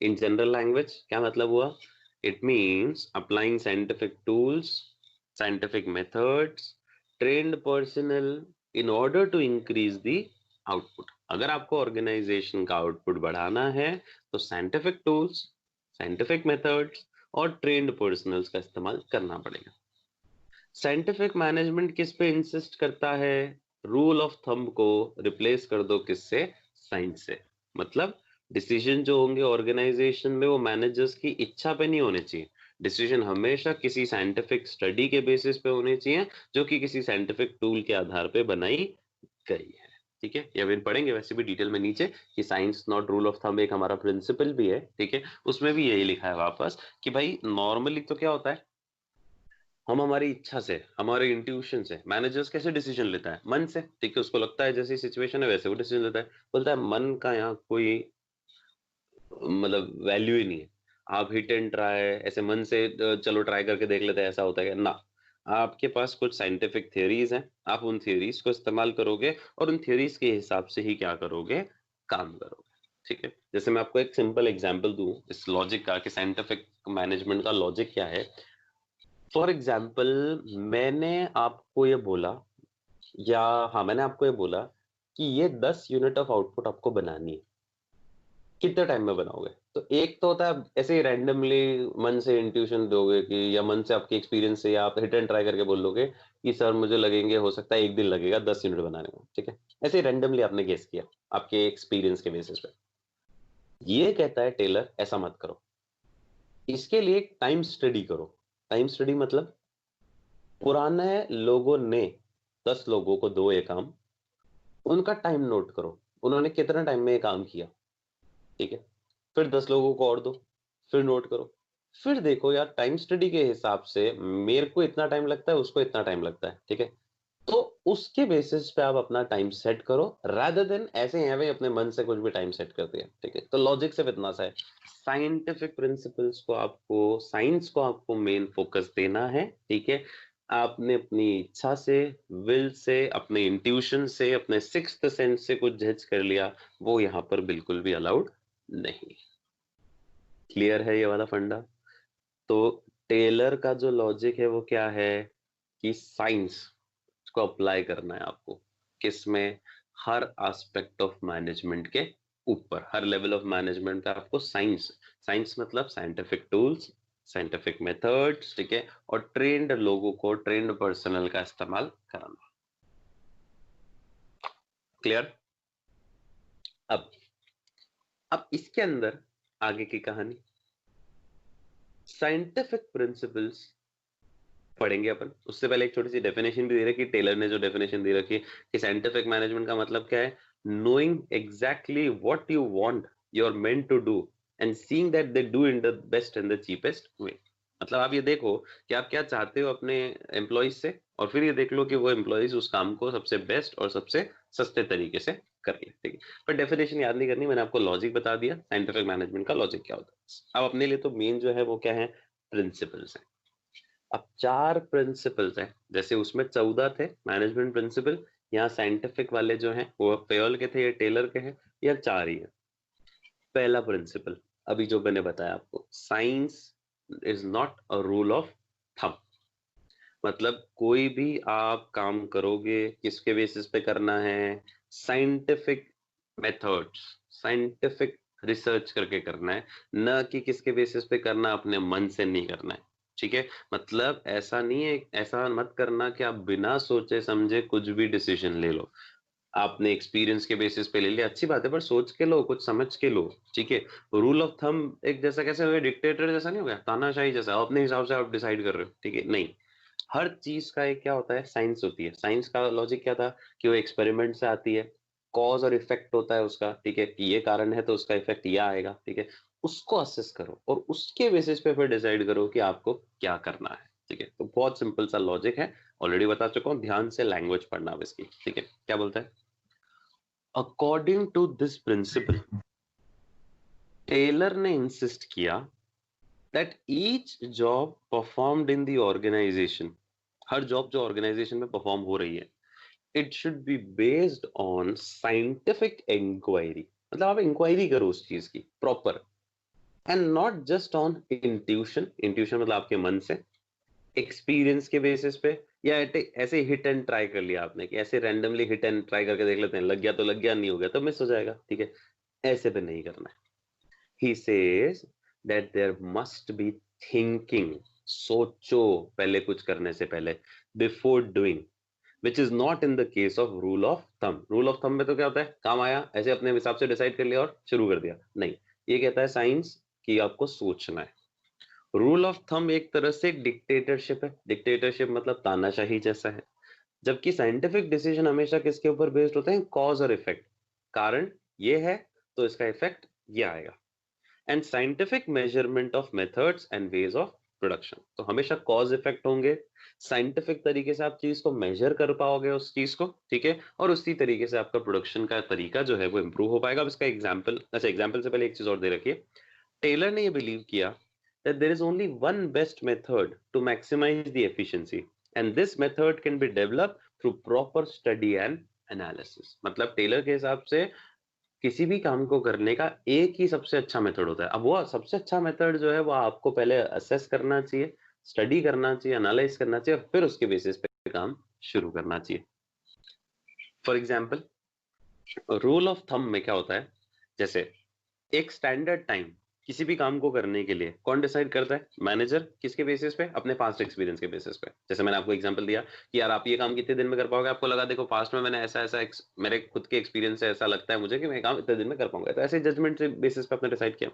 [SPEAKER 1] in general language क्या मतलब हुआ? It means applying scientific tools, scientific methods, trained personnel in order to increase the output. अगर आपको ऑर्गेनाइजेशन का आउटपुट बढ़ाना है तो साइंटिफिक टूल्स, साइंटिफिक मेथड्स और ट्रेन्ड पर्सनल्स का इस्तेमाल करना पड़ेगा। साइंटिफिक मैनेजमेंट किस पे इंसिस्ट करता है? रूल ऑफ थंब को रिप्लेस कर दो किससे? साइंस से। मतलब डिसीजन जो होंगे ऑर्गेनाइजेशन में वो मैनेजर्स की इच्छा पे नहीं होने चाहिए। डिसीजन हमेशा किसी साइंटिफिक स्टडी के बेसिस पे होने चाहिए, जो कि किसी साइंटिफिक टूल के आधार पे बनाई गई है। ठीक है, ये अभी पढ़ेंगे वैसे भी डिटेल में नीचे कि science not rule of thumb एक हमारा प्रिंसिपल भी है। ठीक है, उसमें भी यही लिखा है वापस कि भाई नॉर्मली तो क्या होता है, हम हमारी इच्छा से, हमारे इंट्यूशन से, मैनेजर्स कैसे डिसीजन लेता है? मन से। ठीक है, उसको लगता है जैसी सिचुएशन है वैसे वो डिसीजन लेता है। बोलता है मन का यहाँ कोई मतलब वैल्यू ही नहीं है। आप हिट एंड ट्राई ऐसे मन से चलो ट्राई करके देख लेते हैं ऐसा होता है क्या? ना। आपके पास कुछ साइंटिफिक थियरीज हैं, आप उन थियरीज को इस्तेमाल करोगे और उन थियरीज के हिसाब से ही क्या करोगे? काम करोगे। ठीक है, जैसे मैं आपको एक सिंपल एग्जांपल दूं इस लॉजिक का कि साइंटिफिक मैनेजमेंट का लॉजिक क्या है। फॉर एग्जाम्पल, मैंने आपको ये बोला, या हाँ मैंने आपको ये बोला कि ये 10 यूनिट ऑफ आउटपुट आपको बनानी है, कितने टाइम में बनाओगे? तो एक तो होता है ऐसे ही रैंडमली मन से इंट्यूशन दोगे कि, या मन से आपके एक्सपीरियंस से, या आप हिट एंड ट्राई करके बोलोगे कि सर मुझे लगेंगे, हो सकता है एक दिन लगेगा 10 यूनिट बनाने में। ठीक है, ऐसे ही रैंडमली आपने गेस किया आपके एक्सपीरियंस के बेसिस पे। ये कहता है टेलर ऐसा मत करो, इसके लिए एक टाइम स्टडी करो। टाइम स्टडी मतलब पुराने लोगों ने, 10 लोगों को दो ये काम, उनका टाइम नोट करो, उन्होंने कितना टाइम में ये काम किया। ठीक है, फिर 10 लोगों को और दो, फिर नोट करो, फिर देखो यार टाइम स्टडी के हिसाब से मेरे को इतना टाइम लगता है, उसको इतना टाइम लगता है। ठीक है, तो उसके बेसिस पे आप अपना टाइम सेट करो, रादर देन ऐसे ही अपने मन से कुछ भी टाइम सेट कर दिया। ठीक है, तो लॉजिक सिर्फ इतना सा है। साइंटिफिक प्रिंसिपल्स को आपको, साइंस को आपको मेन फोकस देना है। ठीक है, आपने अपनी इच्छा से, विल से, अपने इंट्यूशन से, अपने सिक्स्थ सेंस से कुछ जज कर लिया, वो यहाँ पर बिल्कुल भी अलाउड नहीं। क्लियर है ये वाला फंडा? तो टेलर का जो लॉजिक है वो क्या है कि साइंस को अप्लाई करना है आपको किसमें? हर एस्पेक्ट ऑफ मैनेजमेंट के ऊपर, हर लेवल ऑफ मैनेजमेंट पे आपको साइंस, साइंस मतलब साइंटिफिक टूल्स, साइंटिफिक मेथड्स, ठीक है, और ट्रेंड लोगों को, ट्रेंड पर्सनल का इस्तेमाल करना। क्लियर? अब अब इसके अंदर आगे की कहानी, साइंटिफिक प्रिंसिपल्स पढ़ेंगे अपन। उससे पहले एक छोटी सी डेफिनेशन भी दे रखी, टेलर ने जो डेफिनेशन दे रखी है कि साइंटिफिक मैनेजमेंट का मतलब क्या है? Knowing exactly what you want, you are meant to do, and seeing that they do in the best and the cheapest way. मतलब आप ये देखो कि आप क्या चाहते हो अपने एम्प्लॉइज से, और फिर ये देख लो कि वो एम्प्लॉइज उस काम को सबसे बेस्ट और सबसे सस्ते तरीके से कर ले। ठीक है, पर डेफिनेशन याद नहीं करनी, मैंने आपको लॉजिक बता दिया साइंटिफिक मैनेजमेंट का लॉजिक क्या होता है। अब अपने लिए तो मेन जो है वो क्या है? प्रिंसिपल्स है। अब 4 प्रिंसिपल्स हैं, जैसे उसमें 14 थे मैनेजमेंट प्रिंसिपल, यहाँ साइंटिफिक वाले जो हैं वो पेयोल के थे या टेलर के हैं, या 4 ही है। पहला प्रिंसिपल अभी जो मैंने बताया आपको, science is not a rule of thumb. मतलब कोई भी आप काम करोगे किसके बेसिस पे करना है? साइंटिफिक मेथड्स, साइंटिफिक रिसर्च करके करना है, न कि किसके बेसिस पे करना, अपने मन से नहीं करना है। ठीक है, मतलब ऐसा नहीं है, ऐसा मत करना कि आप बिना सोचे समझे कुछ भी डिसीजन ले लो। आपने एक्सपीरियंस के बेसिस पे ले लिया, अच्छी बात है, पर सोच के लो, कुछ समझ के लो। ठीक है, रूल ऑफ थंब एक जैसा कैसे हो गया? डिक्टेटर जैसा नहीं हो गया, तानाशाही जैसा, अपने हिसाब से आप डिसाइड कर रहे हो। ठीक है, नहीं, हर चीज का एक क्या होता है, साइंस होती है। साइंस का लॉजिक क्या था कि वो एक्सपेरिमेंट से आती है, कॉज और इफेक्ट होता है उसका, ठीक है, कि ये कारण है तो उसका इफेक्ट ये आएगा, ठीक है। उसको असेस करो और उसके बेसिस पे फिर डिसाइड करो कि आपको क्या करना है, ठीक है। तो बहुत सिंपल सा लॉजिक है, ऑलरेडी बता चुका हूँ, ध्यान से लैंग्वेज पढ़ना अब इसकी, ठीक है। क्या बोलता है, according to this principle Taylor ने इंसिस्ट किया that each job performed in the organization, हर जॉब जो ऑर्गेनाइजेशन में परफॉर्म हो रही है, it should be based on scientific inquiry, मतलब आप इंक्वायरी करो उस चीज की proper, and not just on intuition, intuition मतलब आपके मन से, एक्सपीरियंस के बेसिस पे, या ऐसे हिट एंड ट्राई कर लिया आपने कि ऐसे रैंडमली हिट एंड ट्राई करके देख लेते हैं, लग गया तो लग गया, नहीं हो गया तो मिस हो जाएगा, ठीक है। ऐसे पे नहीं करना है। He says that there must be thinking, सोचो पहले कुछ करने से पहले, before doing, which is not in the case of rule of thumb. Rule of thumb में तो क्या होता है, काम आया ऐसे अपने हिसाब से डिसाइड कर लिया और शुरू कर दिया, नहीं, ये कहता है साइंस कि आपको सोचना है। रूल ऑफ थंब एक तरह से डिक्टेटरशिप है, डिक्टेटरशिप मतलब तानाशाही जैसा है, जबकि साइंटिफिक डिसीजन हमेशा किसके ऊपर बेस्ड होते हैं, कॉज और इफेक्ट, कारण ये है तो इसका इफेक्ट ये आएगा, and scientific measurement of methods and ways of production. तो हमेशा कॉज इफेक्ट होंगे, साइंटिफिक तरीके से आप चीज को मेजर कर पाओगे उस चीज को, ठीक है, और उसी तरीके से आपका प्रोडक्शन का तरीका जो है वो इंप्रूव हो पाएगा। अब इसका एग्जांपल, अच्छा एग्जांपल से पहले एक चीज और दे रखिए, टेलर ने ये बिलीव किया that there is only one best method to maximize the efficiency and this method can be developed through proper study and analysis। मतलब टेलर के हिसाब से किसी भी काम को करने का एक ही सबसे अच्छा मेथड होता है। अब वो सबसे अच्छा मेथड जो है वो आपको पहले असेस करना चाहिए, स्टडी करना चाहिए, एनालाइज करना चाहिए, और फिर उसके बेसिस पे काम शुरू करना चाहिए। For example rule of thumb में क्या होता है, जैसे एक स्टैंडर्ड टाइम किसी भी काम को करने के लिए कौन डिसाइड करता है, मैनेजर, किसके बेसिस पे, अपने पास्ट एक्सपीरियंस के बेसिस पे। जैसे मैंने आपको एग्जांपल दिया कि यार आप ये काम कितने दिन में कर पाओगे, आपको लगा देखो पास्ट में मैंने ऐसा ऐसा मेरे खुद के एक्सपीरियंस से ऐसा लगता है मुझे कि मैं काम इतने दिन में कर पाऊंगा, तो ऐसे जजमेंट से बेसिस पे आपने डिसाइड किया।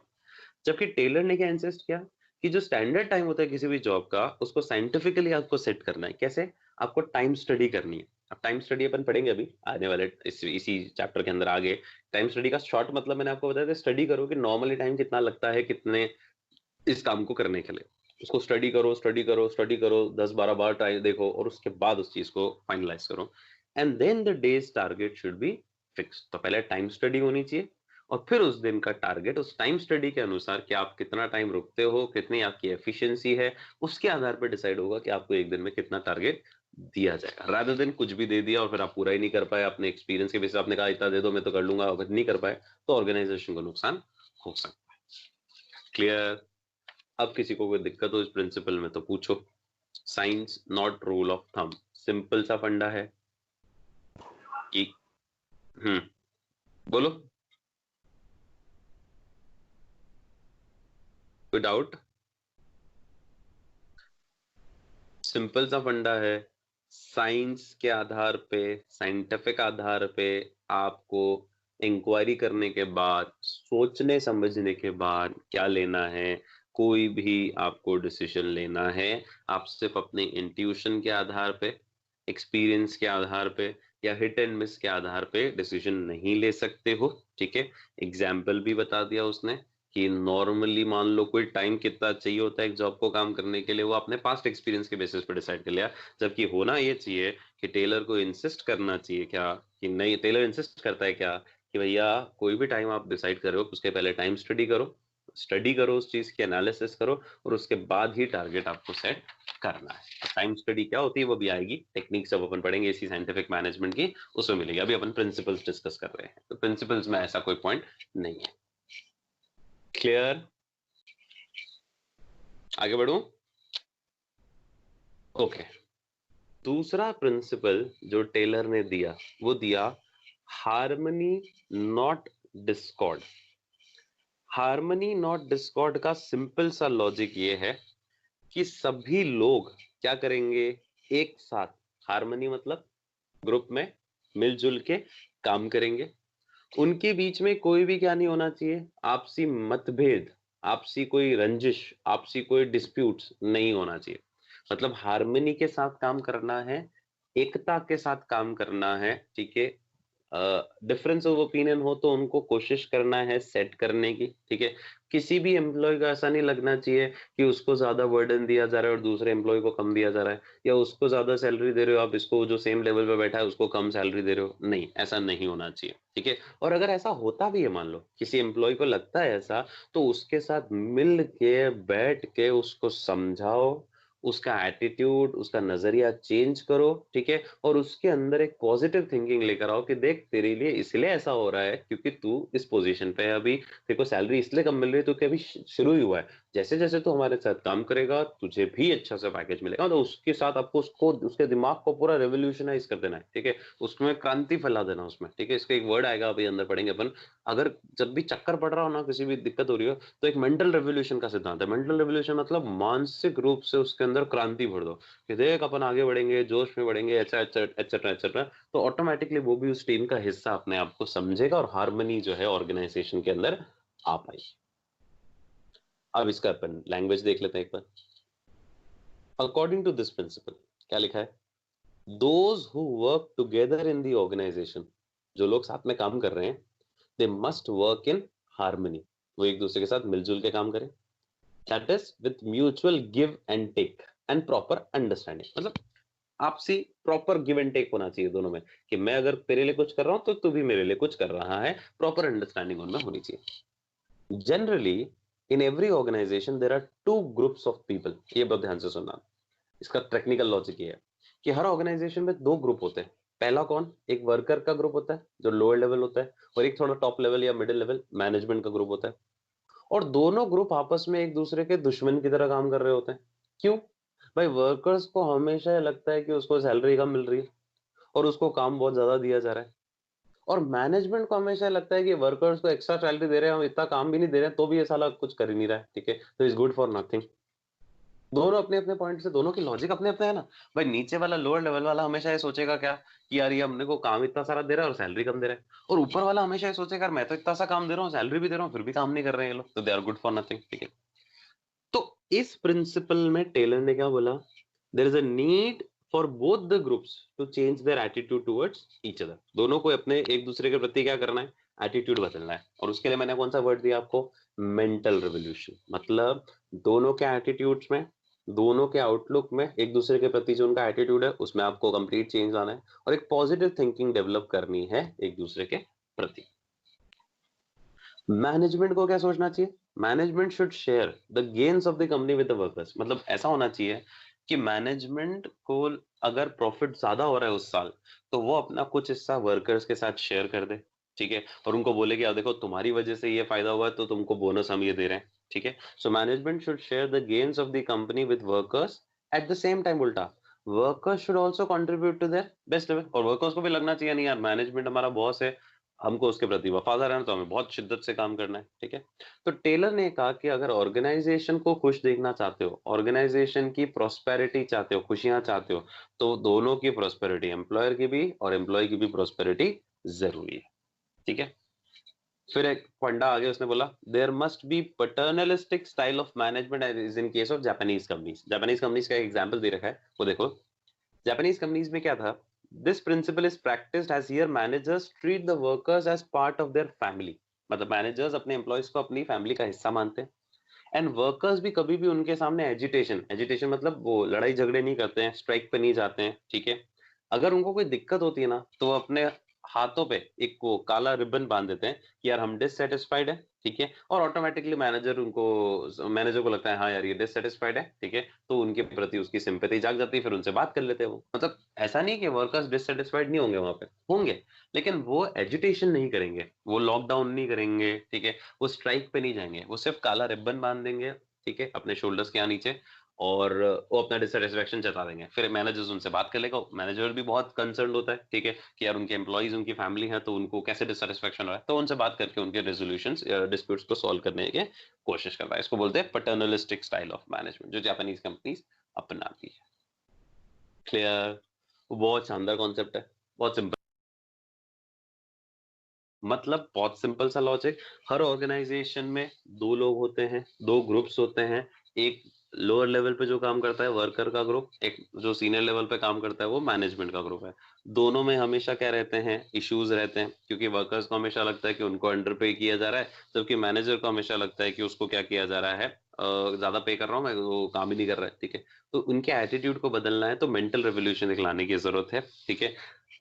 [SPEAKER 1] जबकि टेलर ने क्या इंसिस्ट किया कि जो स्टैंडर्ड टाइम होता है किसी भी जॉब का, उसको साइंटिफिकली आपको सेट करना है। कैसे, आपको टाइम स्टडी करनी है। अब टाइम स्टडी अपन पढ़ेंगे अभी आने वाले इसी चैप्टर के अंदर आगे। टाइम स्टडी का शॉर्ट मतलब मैंने आपको बताया था, स्टडी करो कि नॉर्मली टाइम कितना लगता है, कितने इस काम को करने के लिए, उसको स्टडी करो, स्टडी करो, स्टडी करो, 10-12 बार ट्राई देखो और उसके बाद उस चीज को फाइनलाइज करो, and then the day's target should be fix. तो पहले टाइम स्टडी होनी चाहिए और फिर उस दिन का टारगेट उस टाइम स्टडी के अनुसार कि आप कितना टाइम रुकते हो, कितनी आपकी एफिशिएंसी है, उसके आधार पर डिसाइड होगा कि आपको एक दिन में कितना टारगेट दिया जाएगा, रादर देन कुछ भी दे दिया और फिर आप पूरा ही नहीं कर पाए। अपने एक्सपीरियंस के बेसिस आपने कहा इतना दे दो मैं तो कर लूंगा, अगर नहीं कर पाए तो ऑर्गेनाइजेशन को नुकसान हो सकता है। क्लियर। अब किसी को कोई दिक्कत हो इस प्रिंसिपल में तो पूछो। Science not rule of thumb, simple सा फंडा है कि बोलो, कोई डाउट। सिंपल सा फंडा है, साइंस के आधार पे, साइंटिफिक आधार पे आपको इंक्वायरी करने के बाद, सोचने समझने के बाद क्या लेना है, कोई भी आपको डिसीजन लेना है, आप सिर्फ अपने इंट्यूशन के आधार पे, एक्सपीरियंस के आधार पे या हिट एंड मिस के आधार पे डिसीजन नहीं ले सकते हो, ठीक है। एग्जाम्पल भी बता दिया उसने कि नॉर्मली मान लो कोई टाइम कितना चाहिए होता है एक जॉब को काम करने के लिए, वो अपने पास्ट एक्सपीरियंस के बेसिस पे डिसाइड कर लिया। जबकि होना ये चाहिए कि टेलर को इंसिस्ट करना चाहिए क्या, कि नहीं, टेलर इंसिस्ट करता है क्या कि भैया कोई भी टाइम आप डिसाइड कर रहे हो उसके पहले टाइम स्टडी करो, स्टडी करो उस चीज की, एनालिसिस करो और उसके बाद ही टारगेट आपको सेट करना है। तो टाइम स्टडी क्या होती है वो भी आएगी, टेक्निक सब अपन पढ़ेंगे इसी साइंटिफिक मैनेजमेंट की, उसमें मिलेगी। अभी अपन प्रिंसिपल्स डिस्कस कर रहे हैं, तो प्रिंसिपल्स में ऐसा कोई पॉइंट नहीं है। क्लियर, आगे बढ़ूं। ओके, दूसरा प्रिंसिपल जो टेलर ने दिया वो दिया harmony not Discord. Harmony not Discord का सिंपल सा लॉजिक ये है कि सभी लोग क्या करेंगे, एक साथ, हार्मनी मतलब ग्रुप में मिलजुल के काम करेंगे, उनके बीच में कोई भी क्या नहीं होना चाहिए, आपसी मतभेद, आपसी कोई रंजिश, आपसी कोई डिस्प्यूट्स नहीं होना चाहिए। मतलब हार्मनी के साथ काम करना है, एकता के साथ काम करना है, ठीक है। डिफरेंस ऑफ ओपिनियन हो तो उनको कोशिश करना है सेट करने की, ठीक है। किसी भी एम्प्लॉय को ऐसा नहीं लगना चाहिए कि उसको ज्यादा बर्डन दिया जा रहा है और दूसरे एम्प्लॉय को कम दिया जा रहा है, या उसको ज्यादा सैलरी दे रहे हो आप, इसको जो सेम लेवल पे बैठा है उसको कम सैलरी दे रहे हो, नहीं, ऐसा नहीं होना चाहिए, ठीक है। और अगर ऐसा होता भी है, मान लो किसी एम्प्लॉय को लगता है ऐसा, तो उसके साथ मिल के बैठ के उसको समझाओ, उसका एटीट्यूड, उसका नजरिया चेंज करो, ठीक है। और उसके अंदर एक पॉजिटिव थिंकिंग लेकर आओ कि देख, तेरे लिए इसलिए ऐसा हो रहा है क्योंकि तू इस पोजीशन पे है अभी, तेरे को सैलरी इसलिए कम मिल रही है क्योंकि अभी शुरू ही हुआ है। जैसे जैसे तू हमारे साथ काम करेगा तुझे भी अच्छा सा पैकेज मिलेगा। तो उसके साथ आपको उसको उसके दिमाग को पूरा रेवोल्यूशनाइज कर देना है, ठीक है। उसमें क्रांति फैला देना उसमें, ठीक है। इसका एक वर्ड आएगा अभी अंदर पढ़ेंगे अपन। अगर जब भी चक्कर पड़ रहा हो ना, किसी भी दिक्कत हो रही हो, तो एक मेंटल रेवोल्यूशन का सिद्धांत है। मेंटल रेवोल्यूशन मतलब मानसिक रूप से उसके अंदर क्रांति भर दो कि देख अपन आगे बढ़ेंगे, जोश में बढ़ेंगे, एक्सेट्रा एक्सेट्रा एक्सेट्रा। तो ऑटोमेटिकली वो भी उस टीम का हिस्सा अपने आप को समझेगा और हार्मनी जो है ऑर्गेनाइजेशन के अंदर आ पाएगी। अब इसका अपन लैंग्वेज देख लेते हैं एक बार। अकॉर्डिंग टू दिस प्रिंसिपल क्या लिखा है? Those who work together in the organisation, जो लोग साथ में काम कर रहे हैं, they must work in harmony, वो एक दूसरे के साथ मिलजुल के काम करें। That is with mutual give and take and proper understanding, मतलब आपसी प्रॉपर गिव एंड टेक होना चाहिए दोनों में, कि मैं अगर तेरे लिए कुछ कर रहा हूं तो तू भी मेरे लिए कुछ कर रहा है, प्रॉपर अंडरस्टैंडिंग उनमें होनी चाहिए। Generally in every organisation there are two groups of people, ये बहुत ध्यान से सुनना। इसका टेक्निकल लॉजिक ये है कि हर ऑर्गेनाइजेशन में दो ग्रुप होते हैं। पहला कौन? एक वर्कर का ग्रुप होता है जो लोअर लेवल होता है, और एक थोड़ा टॉप लेवल या मिडिल लेवल मैनेजमेंट का ग्रुप होता है। और दोनों ग्रुप आपस में एक दूसरे के दुश्मन की तरह काम कर रहे होते हैं। क्यों? भाई वर्कर्स को हमेशा ये लगता है कि उसको सैलरी कम मिल रही है और उसको काम बहुत ज्यादा दिया जा रहा है, और मैनेजमेंट को हमेशा लगता है कि वर्कर्स को एक्स्ट्रा सैलरी दे रहे हैं, हम इतना काम भी नहीं दे रहे हैं तो भी ये साला कुछ कर ही नहीं रहा है, ठीक है, तो इज गुड फॉर नथिंग। दोनों अपने अपने पॉइंट से, दोनों की लॉजिक अपने अपने है ना। भाई नीचे वाला, लोअर लेवल वाला हमेशा ये सोचेगा क्या कि यार ये हमने को काम इतना सारा दे रहा है और सैलरी कम दे रहा है, और ऊपर वाला हमेशा ये सोचेगा यार मैं तो इतना सा काम दे रहा हूँ, सैलरी भी दे रहा हूँ, फिर भी काम नहीं कर रहे हैं ये लोग, तो they are good for nothing, ठीक है। तो इस प्रिंसिपल में टेलर ने क्या बोला? There is a need for both the groups to change their attitude towards each other. दोनों को अपने एक दूसरे के प्रति क्या करना है? एटीट्यूड बदलना है। और उसके लिए मैंने कौन सा वर्ड दिया आपको? Mental revolution. मतलब दोनों के एटीट्यूड्स में, दोनों के आउटलुक में, एक दूसरे के प्रति जो उनका एटीट्यूड है उसमें आपको कंप्लीट चेंज लाना है, और एक पॉजिटिव थिंकिंग डेवलप करनी है एक दूसरे के प्रति। मैनेजमेंट को क्या सोचना चाहिए? Management should share the gains of the company with the workers. मतलब ऐसा होना चाहिए कि मैनेजमेंट को अगर प्रॉफिट ज्यादा हो रहा है उस साल, तो वो अपना कुछ हिस्सा वर्कर्स के साथ शेयर कर दे, ठीक है, और उनको बोले कि यार देखो तुम्हारी वजह से ये फायदा हुआ है तो तुमको बोनस हम ये दे रहे हैं, ठीक है। So management should share the gains of the company with workers. At the same time उल्टा, workers should also contribute to their best level, और वर्कर्स को भी लगना चाहिए नहीं यार मैनेजमेंट हमारा बॉस है, हमको उसके प्रति वफादार रहना, तो हमें बहुत शिद्दत से काम करना है, ठीक है। तो टेलर ने कहा कि अगर ऑर्गेनाइजेशन को खुश देखना चाहते हो, ऑर्गेनाइजेशन की प्रोस्पेरिटी चाहते हो, खुशियां चाहते हो, तो दोनों की प्रोस्पेरिटी, एम्प्लॉयर की भी और एम्प्लॉय की भी प्रोस्पेरिटी जरूरी है, ठीक है। फिर एक फंडा आगे उसने बोला, there must be paternalistic style of management as in case of Japanese companies. Japanese companies का एग्जांपल दे रखा है, वो देखो। जापानीज कंपनीज में क्या था? This principle is practised as here managers treat the workers as part of their family. मतलब मैनेजर्स अपने एम्प्लॉयज को अपनी फैमिली का हिस्सा मानते हैं। एंड वर्कर्स भी कभी भी उनके सामने एजिटेशन, एजिटेशन मतलब वो लड़ाई झगड़े नहीं करते हैं, स्ट्राइक पे नहीं जाते हैं, ठीक है। अगर उनको कोई दिक्कत होती है ना, तो वो अपने हाथों पे एक वो काला रिबन बांध देते हैं कि यार हम डिससेटिस्फाइड है, ठीक है, और ऑटोमेटिकली मैनेजर को लगता है हाँ यार ये डिससेटिस्फाइड है, ठीक है, तो उनके प्रति उसकी सिंपैथी जाग जाती है, फिर उनसे बात कर लेते हैं वो। मतलब ऐसा नहीं कि वर्कर्स डिससेटिस्फाइड नहीं होंगे, वहां पे होंगे, लेकिन वो एजुटेशन नहीं करेंगे, वो लॉकडाउन नहीं करेंगे, ठीक है, वो स्ट्राइक पे नहीं जाएंगे, वो सिर्फ काला रिबन बांध देंगे, ठीक है, अपने शोल्डर्स के यहाँ नीचे, और वो अपना डिससेटिस्फेक्शन जता देंगे। फिर मैनेजर्स उनसे बात कर लेगा, मैनेजर भी बहुत कंसर्न होता है, ठीक है, कि यार उनके एम्प्लॉइज, उनकी फैमिली है, तो उनको कैसे डिससेटिस्फेक्शन हो रहा है, तो उनसे बात करके उनके रेजोल्यूशन डिस्प्यूट्स को सॉल्व करने की कोशिश करता है। इसको बोलते हैं पैटर्नलिस्टिक स्टाइल ऑफ मैनेजमेंट, जो जापानीज कंपनीज अपनाती है। क्लियर? बहुत शानदार कॉन्सेप्ट है, बहुत सिंपल। मतलब बहुत सिंपल सा लॉजिक। हर ऑर्गेनाइजेशन में दो लोग होते हैं, दो ग्रुप्स होते हैं। एक लोअर लेवल पे जो काम करता है वर्कर का ग्रुप, एक जो सीनियर लेवल पे काम करता है वो मैनेजमेंट का ग्रुप है। दोनों में हमेशा क्या रहते हैं, इश्यूज रहते हैं, क्योंकि वर्कर्स को हमेशा लगता है कि उनको अंडर पे किया जा रहा है, जबकि मैनेजर को हमेशा लगता है कि उसको क्या किया जा रहा है, ज्यादा पे कर रहा हूँ मैं, वो काम ही नहीं कर रहा है। ठीक है, तो उनके एटीट्यूड को बदलना है तो मेंटल रेवोल्यूशन एक लाने की जरूरत है। ठीक है,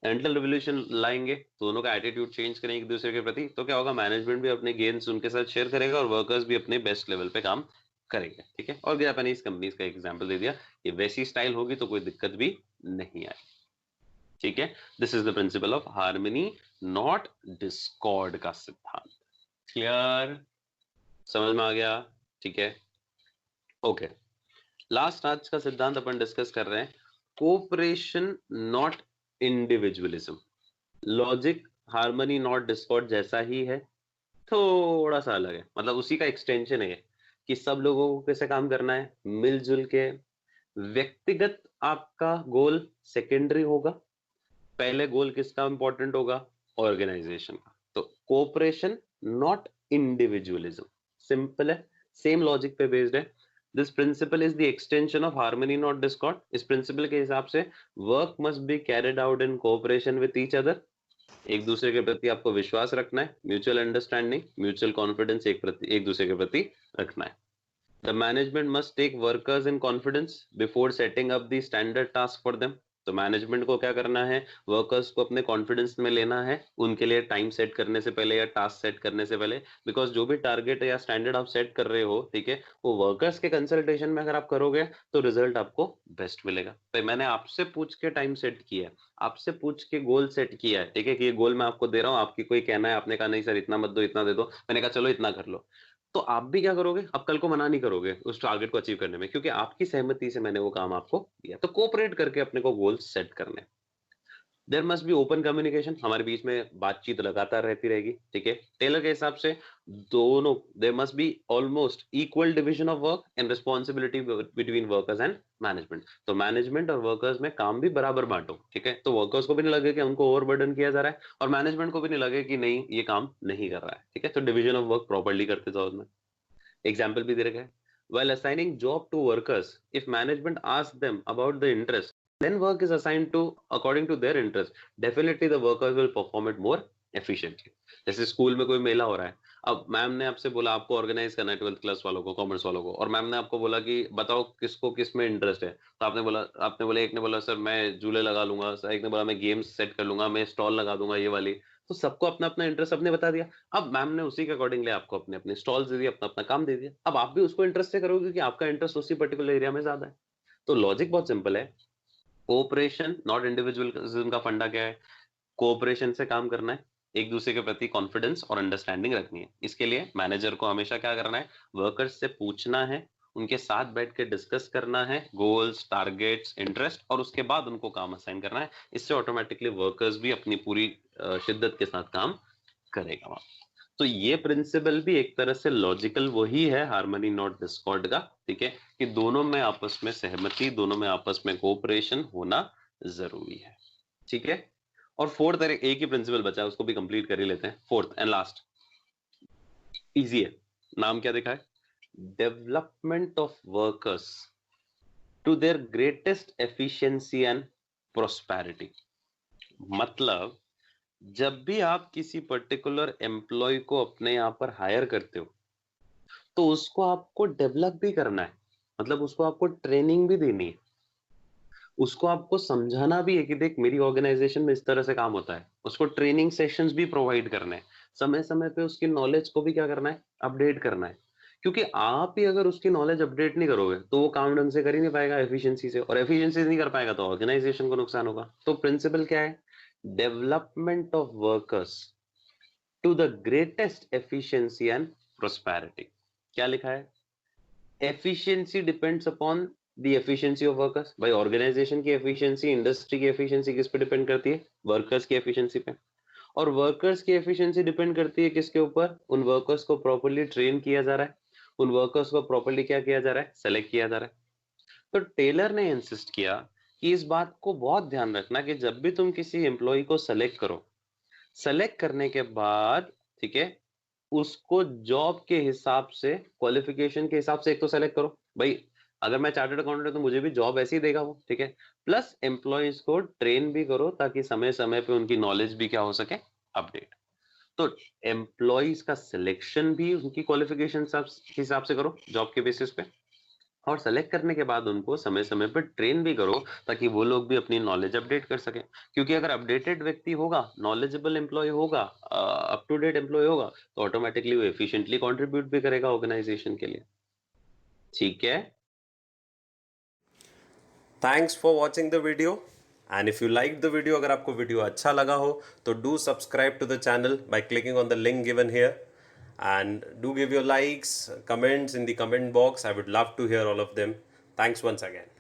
[SPEAKER 1] मेंटल रेवोल्यूशन लाएंगे, दोनों का एटीट्यूड चेंज करेंगे एक दूसरे के प्रति, तो क्या होगा, मैनेजमेंट भी अपने गेन्स उनके साथ शेयर करेगा और वर्कर्स भी अपने बेस्ट लेवल पे काम करेंगे। ठीक है, और जापानीज कंपनीज का एग्जांपल दे दिया, ये वैसी स्टाइल होगी तो कोई दिक्कत भी नहीं आएगी। ठीक है, this is the principle of harmony not Discord का सिद्धांत। क्लियर, समझ में आ गया? ठीक है, ओके। लास्ट आज का सिद्धांत अपन डिस्कस कर रहे हैं, cooperation not individualism. Logic harmony not Discord जैसा ही है, थोड़ा सा अलग है, मतलब उसी का एक्सटेंशन है कि सब लोगों को कैसे काम करना है, मिलजुल के। व्यक्तिगत आपका गोल सेकेंडरी होगा, पहले गोल किसका इंपॉर्टेंट होगा, ऑर्गेनाइजेशन का। तो कोऑपरेशन नॉट इंडिविजुअलिज्म, सिंपल है, सेम लॉजिक पे बेस्ड है। This principle is the extension of harmony not Discord. इस प्रिंसिपल के हिसाब से work must be carried out in cooperation with each other. एक दूसरे के प्रति आपको विश्वास रखना है, म्यूचुअल अंडरस्टैंडिंग, म्यूचुअल कॉन्फिडेंस एक दूसरे के प्रति रखना है। The management must take workers in confidence before setting up the standard task for them. तो मैनेजमेंट को क्या करना है, वर्कर्स को अपने कॉन्फिडेंस में लेना है उनके लिए टाइम सेट करने से पहले या टास्क सेट करने से पहले, बिकॉज जो भी टारगेट या स्टैंडर्ड आप सेट कर रहे हो, ठीक है, वो वर्कर्स के कंसल्टेशन में अगर आप करोगे तो रिजल्ट आपको बेस्ट मिलेगा। तो मैंने आपसे पूछ के टाइम सेट किया है, आपसे पूछ के गोल सेट किया है, ठीक है, कि ये गोल मैं आपको दे रहा हूँ, आपकी कोई कहना है, आपने कहा नहीं सर इतना मत दो इतना दे दो, मैंने कहा चलो इतना कर लो। तो आप भी क्या करोगे, अब कल को मना नहीं करोगे उस टारगेट को अचीव करने में, क्योंकि आपकी सहमति से मैंने वो काम आपको दिया। तो कोऑपरेट करके अपने को गोल सेट करने। There must be open communication, हमारे बीच में बातचीत लगातार रहती रहेगी। ठीक है, टेलर के हिसाब से दोनों, there must be almost equal division of work and responsibility between workers and management. तो मैनेजमेंट और वर्कर्स में काम भी बराबर बांटो। ठीक है, तो वर्कर्स को भी नहीं लगे कि उनको ओवरबर्डन किया जा रहा है और मैनेजमेंट को भी नहीं लगे कि नहीं ये काम नहीं कर रहा है। ठीक है, तो डिवीजन ऑफ वर्क प्रॉपर्ली करते जाओ उसमें। एग्जाम्पल भी दे रखा है, while assigning job to workers, if management asks them about the interest, then work is assigned to according to their interest, definitely the workers will perform it more efficiently। जैसे school में कोई मेला हो रहा है, अब मैम ने आपसे बोला आपको ऑर्गेनाइज करना है 12th क्लास वालों को, कॉमर्स वालों को, और मैम ने आपको बोला कि बताओ किसको किस में इंटरेस्ट है, तो आपने बोला एक ने बोला सर मैं झूले लगा लूंगा, सर एक ने बोला मैं गेम्स सेट कर लूंगा, मैं स्टॉल लगा दूंगा ये वाली। तो सबको अपना अपना इंटरेस्ट अपने बता दिया। अब मैम ने उसी के अकॉर्डिंगली आपको अपने अपने स्टॉल्स दे दिए, अपना अपना काम दे दिया। अब आप भी उसको इंटरेस्ट से करोगे क्योंकि आपका इंटरेस्ट उसी पर्टिकुलर एरिया में ज्यादा है। तो लॉजिक बहुत सिंपल है, कोऑपरेशन नॉट इंडिविजुअलिज्म का फंडा क्या है, कोऑपरेशन से काम करना है, एक दूसरे के प्रति कॉन्फिडेंस और अंडरस्टैंडिंग रखनी है। इसके लिए मैनेजर को हमेशा क्या करना है, वर्कर्स से पूछना है, उनके साथ बैठ के डिस्कस करना है गोल्स, टारगेट्स, इंटरेस्ट, और उसके बाद उनको काम असाइन करना है। इससे ऑटोमेटिकली वर्कर्स भी अपनी पूरी शिद्दत के साथ काम करेगा वहां। तो ये प्रिंसिपल भी एक तरह से लॉजिकल वही है हार्मनी नॉट डिस्कॉर्ड का। ठीक है, कि दोनों में आपस में सहमति, दोनों में आपस में कोऑपरेशन होना जरूरी है। ठीक है, और फोर्थ एक ही प्रिंसिपल बचा है, उसको भी कंप्लीट कर ही लेते हैं। फोर्थ एंड लास्ट इजी है, नाम क्या देखा है, development of workers to their greatest efficiency and prosperity. मतलब जब भी आप किसी पर्टिकुलर एम्प्लॉय को अपने यहाँ पर हायर करते हो तो उसको आपको डेवलप भी करना है, मतलब उसको आपको ट्रेनिंग भी देनी है, उसको आपको समझाना भी है कि देख मेरी ऑर्गेनाइजेशन में इस तरह से काम होता है, उसको ट्रेनिंग सेशंस भी प्रोवाइड करने हैं, समय समय पे उसकी नॉलेज को भी क्या करना है, अपडेट करना है। क्योंकि आप ही अगर उसकी नॉलेज अपडेट नहीं करोगे तो वो काम ढंग से कर ही नहीं पाएगा एफिशिएंसी से, और एफिशिएंसी नहीं कर पाएगा तो ऑर्गेनाइजेशन को नुकसान होगा। तो प्रिंसिपल क्या है, development of workers to the greatest efficiency and prosperity. क्या लिखा है, efficiency depends upon the efficiency of workers. भाई ऑर्गेनाइजेशन की एफिशिएंसी, इंडस्ट्री की एफिशिएंसी किस पे डिपेंड करती है, वर्कर्स की एफिशिएंसी पे। और वर्कर्स की एफिशिएंसी डिपेंड करती है किसके ऊपर, उन वर्कर्स को प्रॉपर्ली ट्रेन किया जा रहा है, उन वर्कर्स को प्रॉपर्ली क्या किया जा रहा है, सेलेक्ट किया जा रहा है। तो टेलर ने इंसिस्ट किया कि इस बात को बहुत ध्यान रखना कि जब भी तुम किसी एम्प्लॉय को सेलेक्ट करो, सेलेक्ट करने के बाद, ठीक है, उसको जॉब के हिसाब से, क्वालिफिकेशन के हिसाब से एक तो सेलेक्ट करो। भाई अगर मैं चार्टर्ड अकाउंटेंट हूं तो मुझे भी जॉब ऐसे ही देगा वो, ठीक है। प्लस एम्प्लॉयज को ट्रेन भी करो ताकि समय समय पे उनकी नॉलेज भी क्या हो सके, अपडेट। तो एम्प्लॉयज का सिलेक्शन भी उनकी क्वालिफिकेशन हिसाब से करो जॉब के बेसिस पे, और सेलेक्ट करने के बाद उनको समय समय पर ट्रेन भी करो ताकि वो लोग भी अपनी नॉलेज अपडेट कर सके। क्योंकि अगर अपडेटेड व्यक्ति होगा, नॉलेजेबल एम्प्लॉय होगा, अप टू डेट एम्प्लॉय होगा, तो ऑटोमेटिकली वो एफिशिएंटली कंट्रीब्यूट भी करेगा ऑर्गेनाइजेशन के लिए, ठीक है।
[SPEAKER 2] Thanks for watching the video, and if you like the video, अगर आपको वीडियो अच्छा लगा हो तो do subscribe to the channel by clicking on the link given here, and do give your likes, comments in the comment box. I would love to hear all of them. Thanks once again.